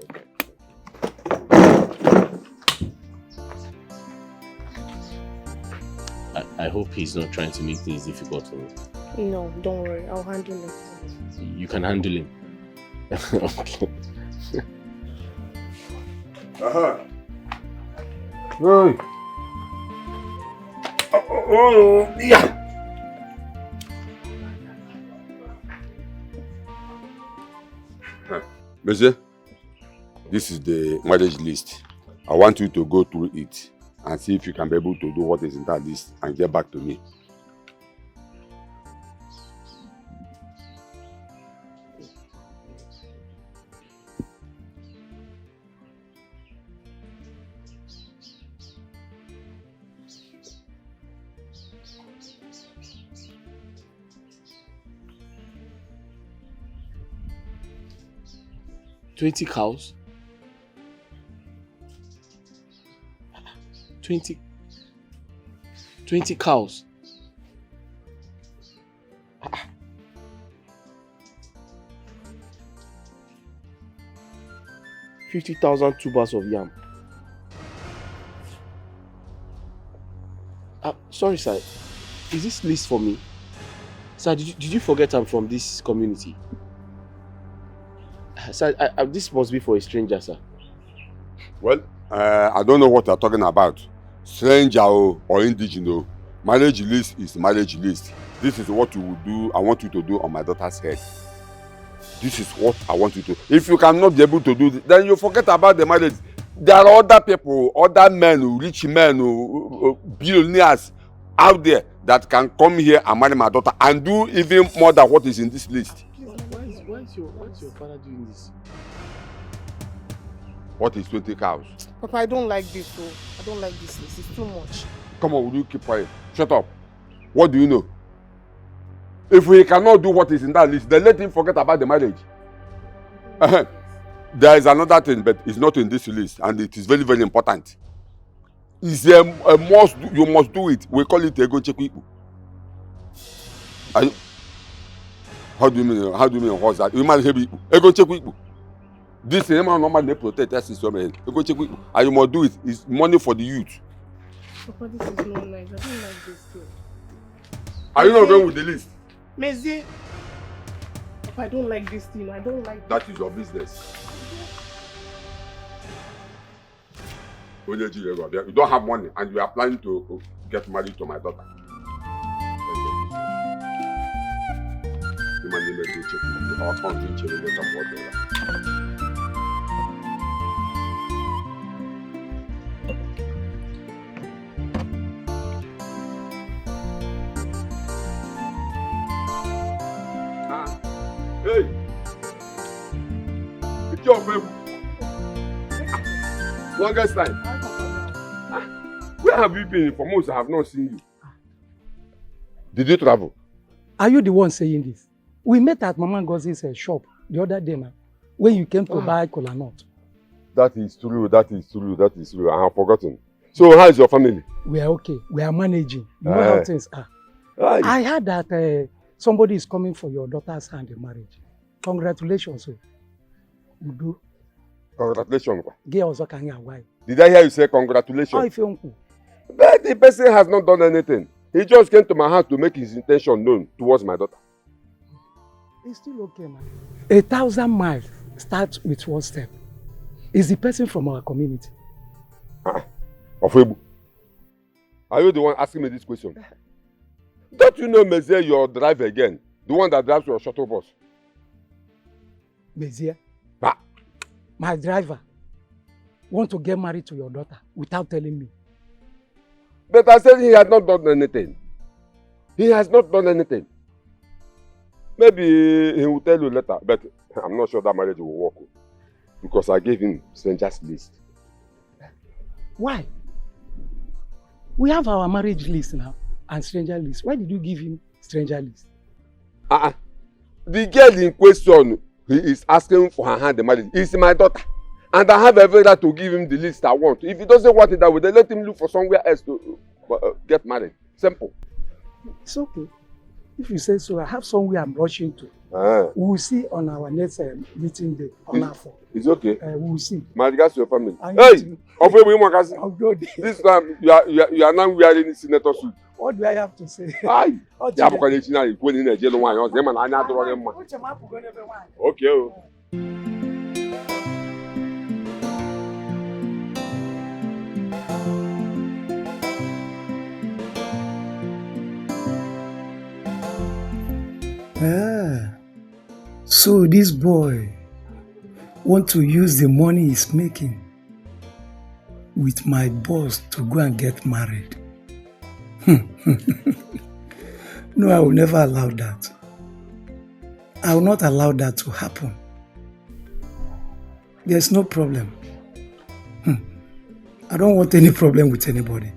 I hope he's not trying to make things difficult for me. No, don't worry. I'll handle it. You can handle him. Okay. Hey. Oh, yeah. Monsieur, this is the marriage list. I want you to go through it and see if you can be able to do what is in that list and get back to me. $20 cows? 20 cows? 50,000 tubers of yam. Sorry, sir. Is this list for me? Sir, did you forget I'm from this community? Sir, this must be for a stranger, sir. Well, I don't know what you're talking about. Stranger or indigenous. Marriage list is marriage list. This is what you will do. I want you to do on my daughter's head. This is what I want you to. If you cannot be able to do this, then you forget about the marriage. There are other people, other men, rich men, billionaires out there that can come here and marry my daughter and do even more than what is in this list. Why is your father doing this? What is 20 cows? Papa, I don't like this, though. I don't like this list. It's too much. Come on, will you keep quiet? Shut up. What do you know? If we cannot do what is in that list, then let him forget about the marriage. There is another thing, but it's not in this list, and it is very, very important. It's a must. You must do it. We call it ego check. How do you mean? How do you mean? What's that? You must have ego check. This is normally protect that system. Ego check. And you must do it. It's money for the youth. Papa, this is not nice. I don't like this thing. Are you not going with the list? Mezie. Papa, I don't like this thing. I don't like that. Is your business. You don't have money and you are planning to get married to my daughter. Hey! It's your baby. Longest time. Where have you been? For months I have not seen you. Did you travel? Are you the one saying this? We met at Mama Godson's shop the other day now, when you came to buy kola nut. That is true, that is true, that is true. I have forgotten. So how is your family? We are okay. We are managing. You know how things are. I heard that somebody is coming for your daughter's hand in marriage. Congratulations. Udo. Congratulations. Did I hear you say congratulations? How if you But the person has not done anything. He just came to my house to make his intention known towards my daughter. It's still okay, man. 1,000 miles starts with one step. Is the person from our community? Ofebu, are you the one asking me this question? Don't you know Mezier, your driver again? The one that drives your shuttle bus? Mezier? My driver want to get married to your daughter without telling me. But I said he had not done anything. He has not done anything. Maybe he will tell you later, but I'm not sure that marriage will work. Because I gave him stranger's list. Why? We have our marriage list now and stranger list. Why did you give him stranger list? The girl in question, he is asking for her hand in marriage, is my daughter. And I have every right to give him the list I want. If he doesn't want it that way, then let him look for somewhere else to get married. Simple. It's okay. If you say so, I have somewhere I'm rushing to. We will see on our next meeting day on our phone. It's okay. We will see. My regards to your family. Hey! This time you are now wearing a senator suit. What do I have to say? Okay. So this boy want to use the money he's making with my boss to go and get married. No, I will never allow that. I will not allow that to happen. There's no problem. I don't want any problem with anybody.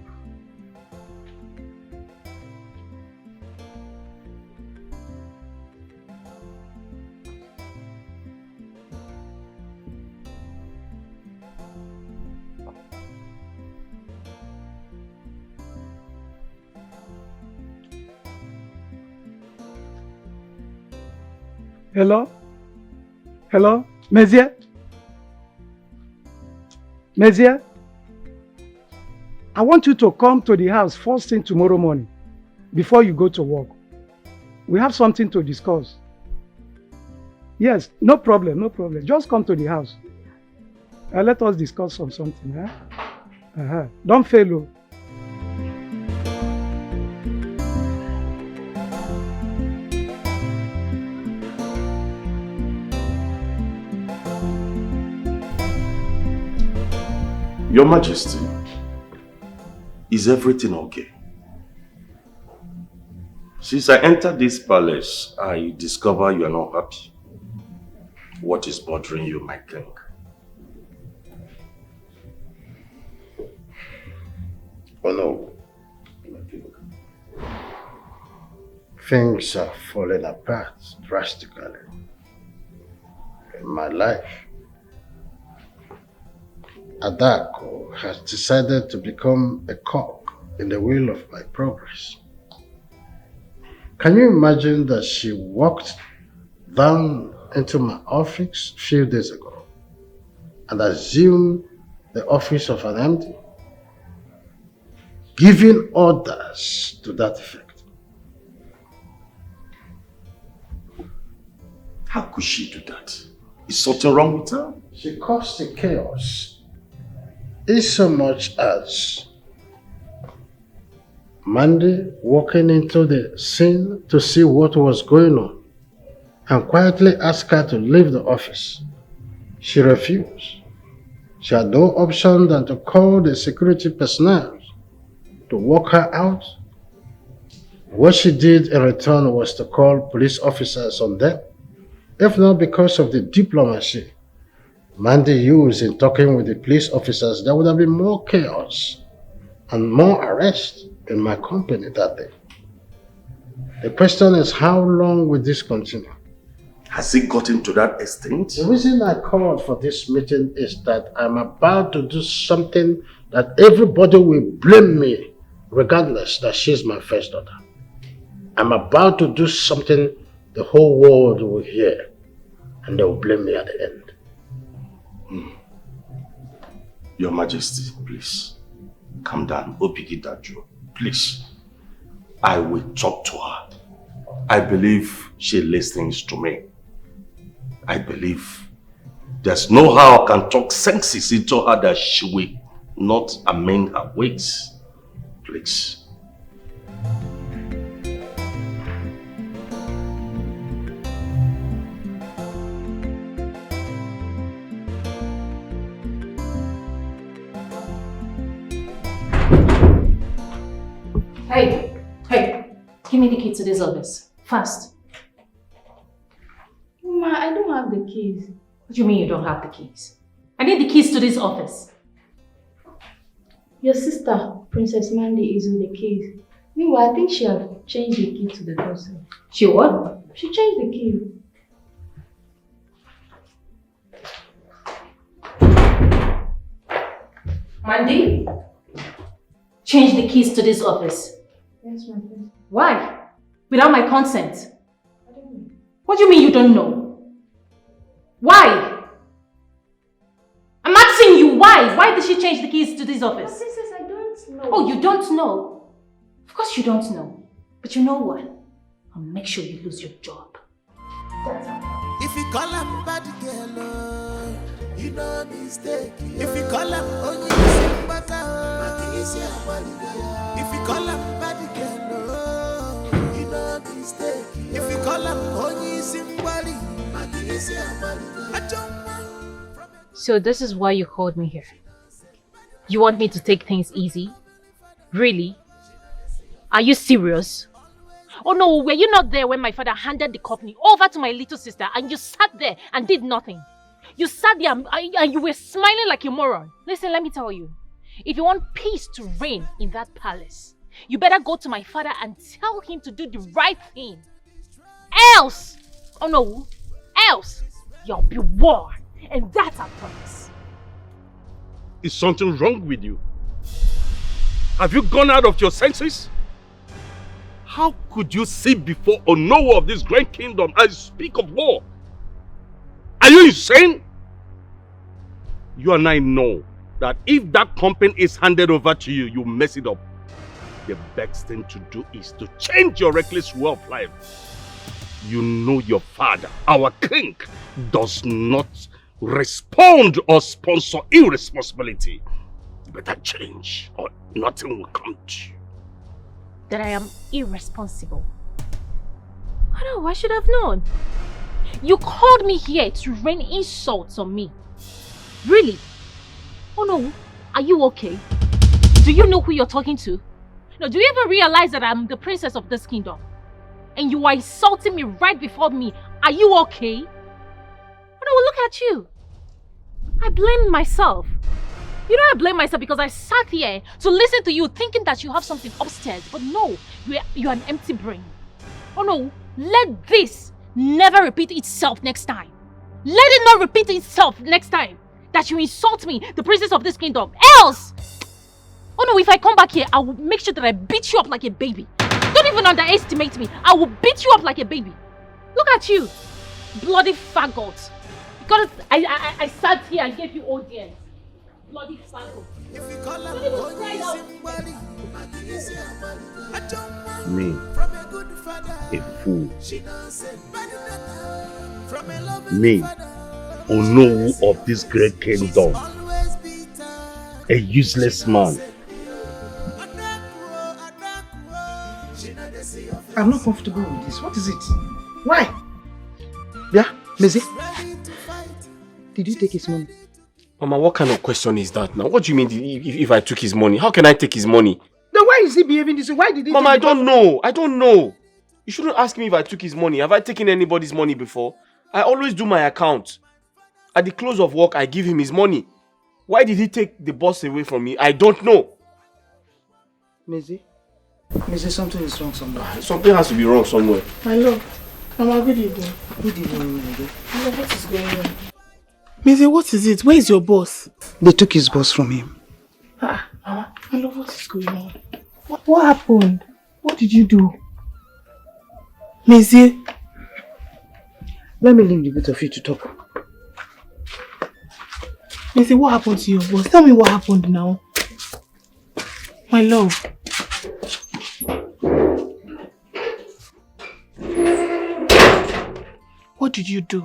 Hello? Hello? Mezier? Mezier? I want you to come to the house first thing tomorrow morning before you go to work. We have something to discuss. Yes, no problem, no problem. Just come to the house. Let us discuss on something. Don't fail. Your Majesty, is everything okay? Since I entered this palace, I discover you are not happy. What is bothering you, my king? Oh no. Things are falling apart drastically in my life. Adako has decided to become a cog in the wheel of my progress. Can you imagine that she walked down into my office a few days ago and assumed the office of an MD, giving orders to that effect? How could she do that? Is something wrong with her? She caused the chaos. Is so much as Mandy walking into the scene to see what was going on and quietly asked her to leave the office. She refused. She had no option than to call the security personnel to walk her out. What she did in return was to call police officers on them, if not because of the diplomacy Mandy used in talking with the police officers. There would have been more chaos and more arrests in my company that day. The question is, how long will this continue? Has it gotten to that extent? The reason I called for this meeting is that I'm about to do something that everybody will blame me, regardless that she's my first daughter. I'm about to do something the whole world will hear, and they will blame me at the end. Your Majesty, please, calm down. Opikidaju, please. I will talk to her. I believe she listens to me. I believe there's no how I can talk senses into her that she will not amend her ways. Please. Hey, give me the key to this office. Fast. Ma, I don't have the keys. What do you mean you don't have the keys? I need the keys to this office. Your sister, Princess Mandy, is with the keys. Meanwhile, I think she have changed the key to the door. She what? She changed the key. Mandy? Change the keys to this office. Yes, my friend. Why? Without my consent? What do you mean you don't know? Why? I'm asking you why? Why did she change the keys to this office? But sisters, I don't know. Oh, you don't know? Of course you don't know. But you know what? I'll make sure you lose your job. If you call him bad girl, you know mistake. If you call him only if you call him bad girl, you know mistake. If you call him only somebody, So this is why you called me here. You want me to take things easy? Really? Are you serious? Oh no, were you not there when my father handed the company over to my little sister and you sat there and did nothing? You sat there and you were smiling like a moron. Listen, let me tell you. If you want peace to reign in that palace, you better go to my father and tell him to do the right thing. Else, oh no, else you'll be war. And that's our promise. Is something wrong with you? Have you gone out of your senses? How could you sit before a knower of this great kingdom and speak of war? Are you insane? You and I know that if that company is handed over to you, you mess it up. The best thing to do is to change your reckless way of life. You know your father, our king, does not respond or sponsor irresponsibility. You better change or nothing will come to you. That I am irresponsible. I know, I should have known. You called me here to rain insults on me. Really? Oh no, are you okay? Do you know who you're talking to? No, do you even realize that I'm the princess of this kingdom? And you are insulting me right before me. Are you okay? Oh no, look at you. I blame myself. You know I blame myself because I sat here to listen to you thinking that you have something upstairs. But no, you're an empty brain. Oh no, let this never repeat itself next time. Let it not repeat itself next time that you insult me, the princess of this kingdom. Else, oh no, if I come back here, I will make sure that I beat you up like a baby. Don't even underestimate me. I will beat you up like a baby. Look at you, bloody faggot. Because I sat here and gave you audience. Bloody faggot. If you call him somebody, Me, a fool. Me, Onowu of this great kingdom. A useless man. I'm not comfortable with this. What is it? Why? Yeah, Mezi? Did you take his money? Mama, what kind of question is that now? What do you mean if I took his money? How can I take his money? Then why is he behaving this way? Why did he Mama, take I don't know. I don't know. You shouldn't ask me if I took his money. Have I taken anybody's money before? I always do my account. At the close of work, I give him his money. Why did he take the boss away from me? I don't know. Mezi, something is wrong somewhere. Something has to be wrong somewhere. My love. Mama, good evening. Good evening, my dear. Mama, what is going on? Meze, what is it? Where is your boss? They took his boss from him. Mama, my love, what is going on? What happened? What did you do? Meze? Let me leave the bit of you to talk. Meze, what happened to your boss? Tell me what happened now. My love. What did you do?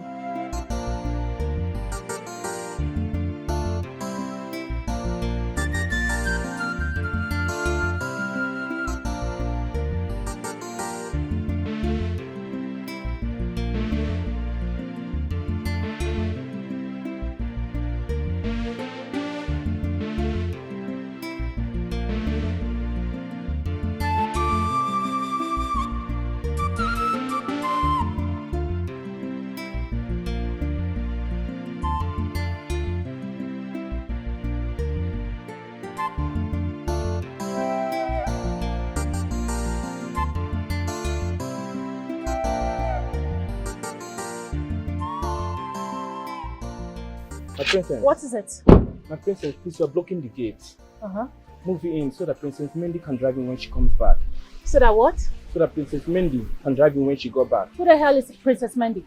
My princess. What is it? My princess, please, you're blocking the gate. Uh-huh. Move it in so that Princess Mindy can drive in when she comes back. So that what? So that Princess Mindy can drive in when she got back. Who the hell is Princess Mandy?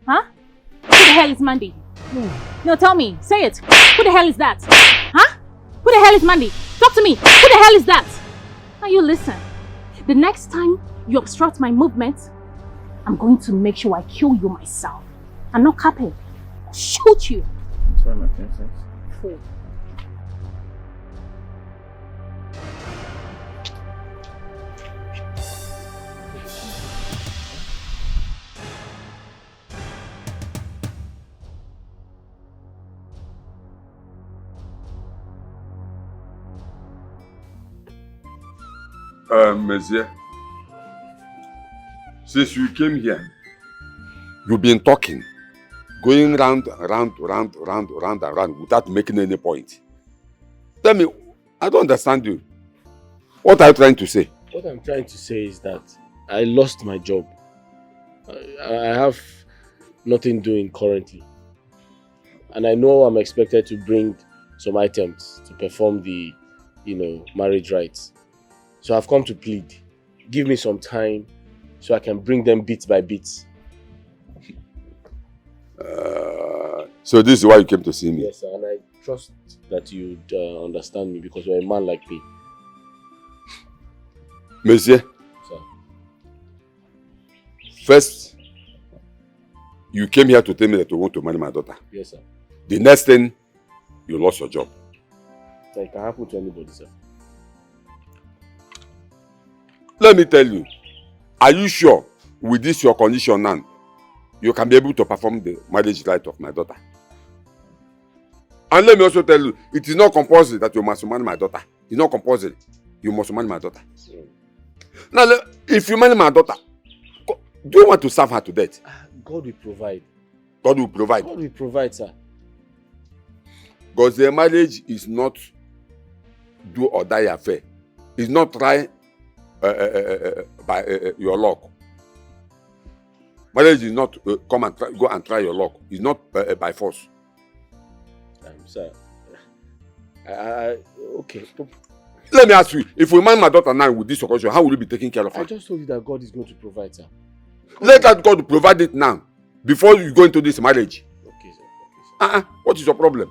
Huh? Who the hell is Mandy? No, tell me. Say it. Who the hell is that? Huh? Who the hell is Mandy? Talk to me. Who the hell is that? Now you listen. The next time you obstruct my movement, I'm going to make sure I kill you myself. I'm not capping. I'll shoot you. That's right, my princess. Fool. Monsieur, since you came here, you've been talking, going round without making any point. Tell me, I don't understand you. What are you trying to say? What I'm trying to say is that I lost my job. I have nothing doing currently. And I know I'm expected to bring some items to perform the, marriage rites. So I've come to plead. Give me some time so I can bring them bit by bit. So this is why you came to see me? Yes, sir, and I trust that you'd understand me because you're a man like me. Monsieur, sir. First, you came here to tell me that you want to marry my daughter. Yes, sir. The next thing, you lost your job. That can happen to anybody, sir. Let me tell you, are you sure with this your condition now, you can be able to perform the marriage rite of my daughter? And let me also tell you, it is not compulsory that you must marry my daughter. It's not compulsory. You must marry my daughter. Now, if you marry my daughter, do you want to serve her to death? God will provide. God will provide. God will provide, sir. Because the marriage is not do or die affair. It's not try by your luck. Marriage is not come and go and try your luck. It's not by force. Sir, okay. Let me ask you, if we marry my daughter now with this occasion, how will you be taking care of her? I just told you that God is going to provide, sir. Let that God provide it now, before you go into this marriage. Okay, sir. Okay, sir. What is your problem?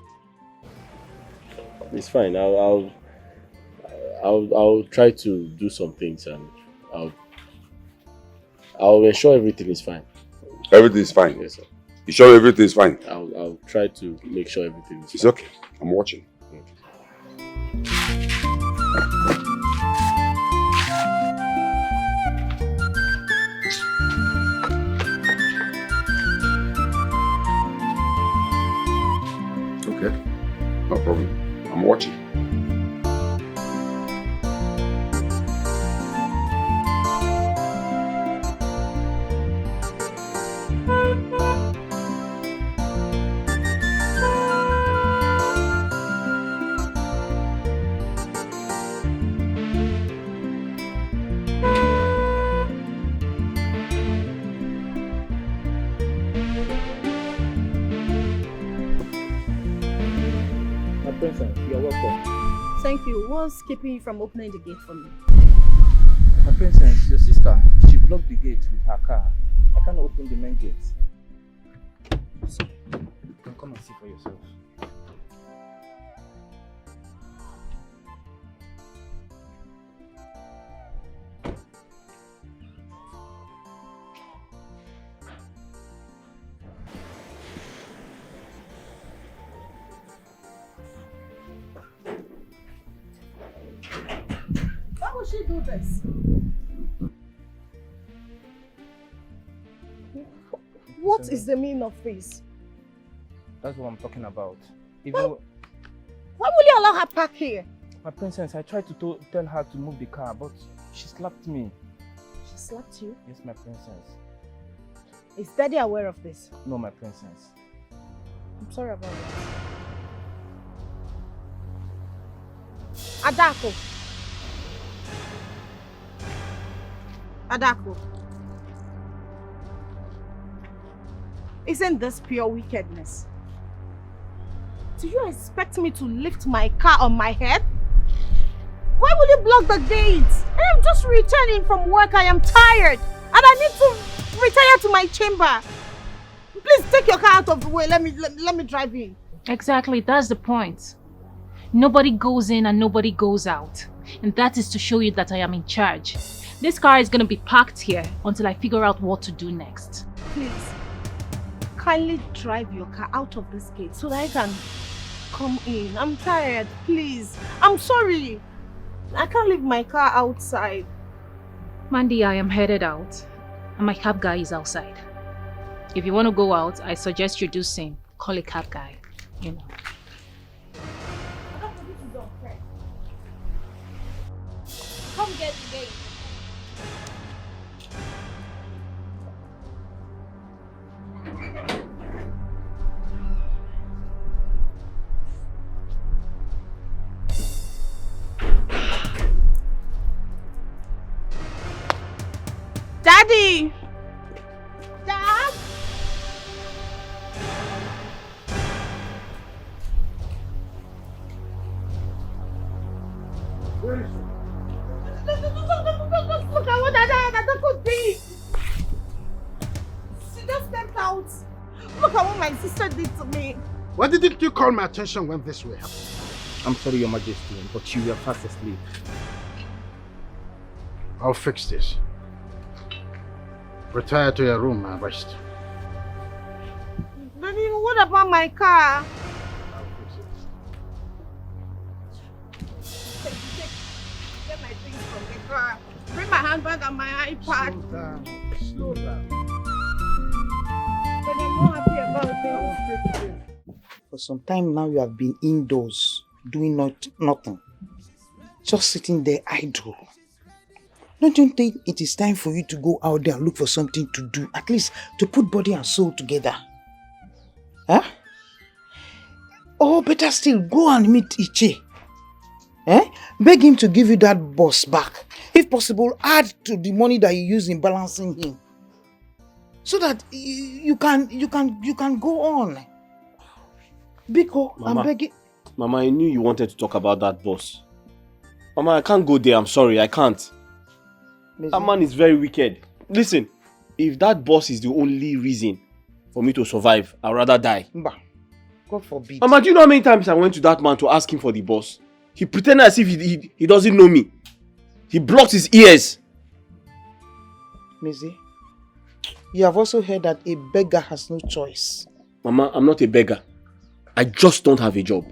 It's fine. I'll try to do some things and I'll ensure everything is fine. Everything is fine. Yes, sir. You sure everything is fine? I'll try to make sure everything is fine. It's okay. I'm watching. princess, you're welcome. Thank you. What's keeping you from opening the gate for me? My princess, your sister, she blocked the gate with her car. I can't open the main gate. So, you can come and see for yourself. Why would she do this? What is the meaning of this? That's what I'm talking about. Why will you allow her park here? My princess, I tried to tell her to move the car, but she slapped me. She slapped you? Yes, my princess. Is Daddy aware of this? No, my princess. I'm sorry about that. Adako. Adako. Isn't this pure wickedness? Do you expect me to lift my car on my head? Why will you block the gates? I am just returning from work. I am tired. And I need to retire to my chamber. Please take your car out of the way. Let me drive in. Exactly, that's the point. Nobody goes in and nobody goes out. And that is to show you that I am in charge. This car is going to be parked here until I figure out what to do next. Please, kindly drive your car out of this gate so that I can come in. I'm tired, please. I'm sorry. I can't leave my car outside. Mandy, I am headed out. And my cab guy is outside. If you want to go out, I suggest you do same. Call a cab guy, you know. Come get the gate. Daddy! Dad! Look at what that could be! She just stepped out. Look at what my sister did to me. Why didn't you call my attention when this way happened? I'm sorry, Your Majesty, but you were fast asleep. I'll fix this. Retire to your room and rest. Daddy, what about my car? I'll fix it. Get my things from the car. Bring my handbag and my iPad. Slow down. Slow down. But I'm not happy about it. For some time now, you have been indoors, doing nothing. Just sitting there idle. Don't you think it is time for you to go out there and look for something to do? At least to put body and soul together. Huh? Or better still, go and meet Iche. Beg him to give you that boss back. If possible, add to the money that you use in balancing him. So that you can go on. Biko, Mama, I'm begging. Mama, I knew you wanted to talk about that boss. Mama, I can't go there. I'm sorry, I can't. That man is very wicked. Listen, if that boss is the only reason for me to survive, I'd rather die. God forbid. Mama, do you know how many times I went to that man to ask him for the boss? He pretended as if he doesn't know me. He blocked his ears. Mizzy, you have also heard that a beggar has no choice. Mama, I'm not a beggar. I just don't have a job.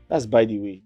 That's by the way.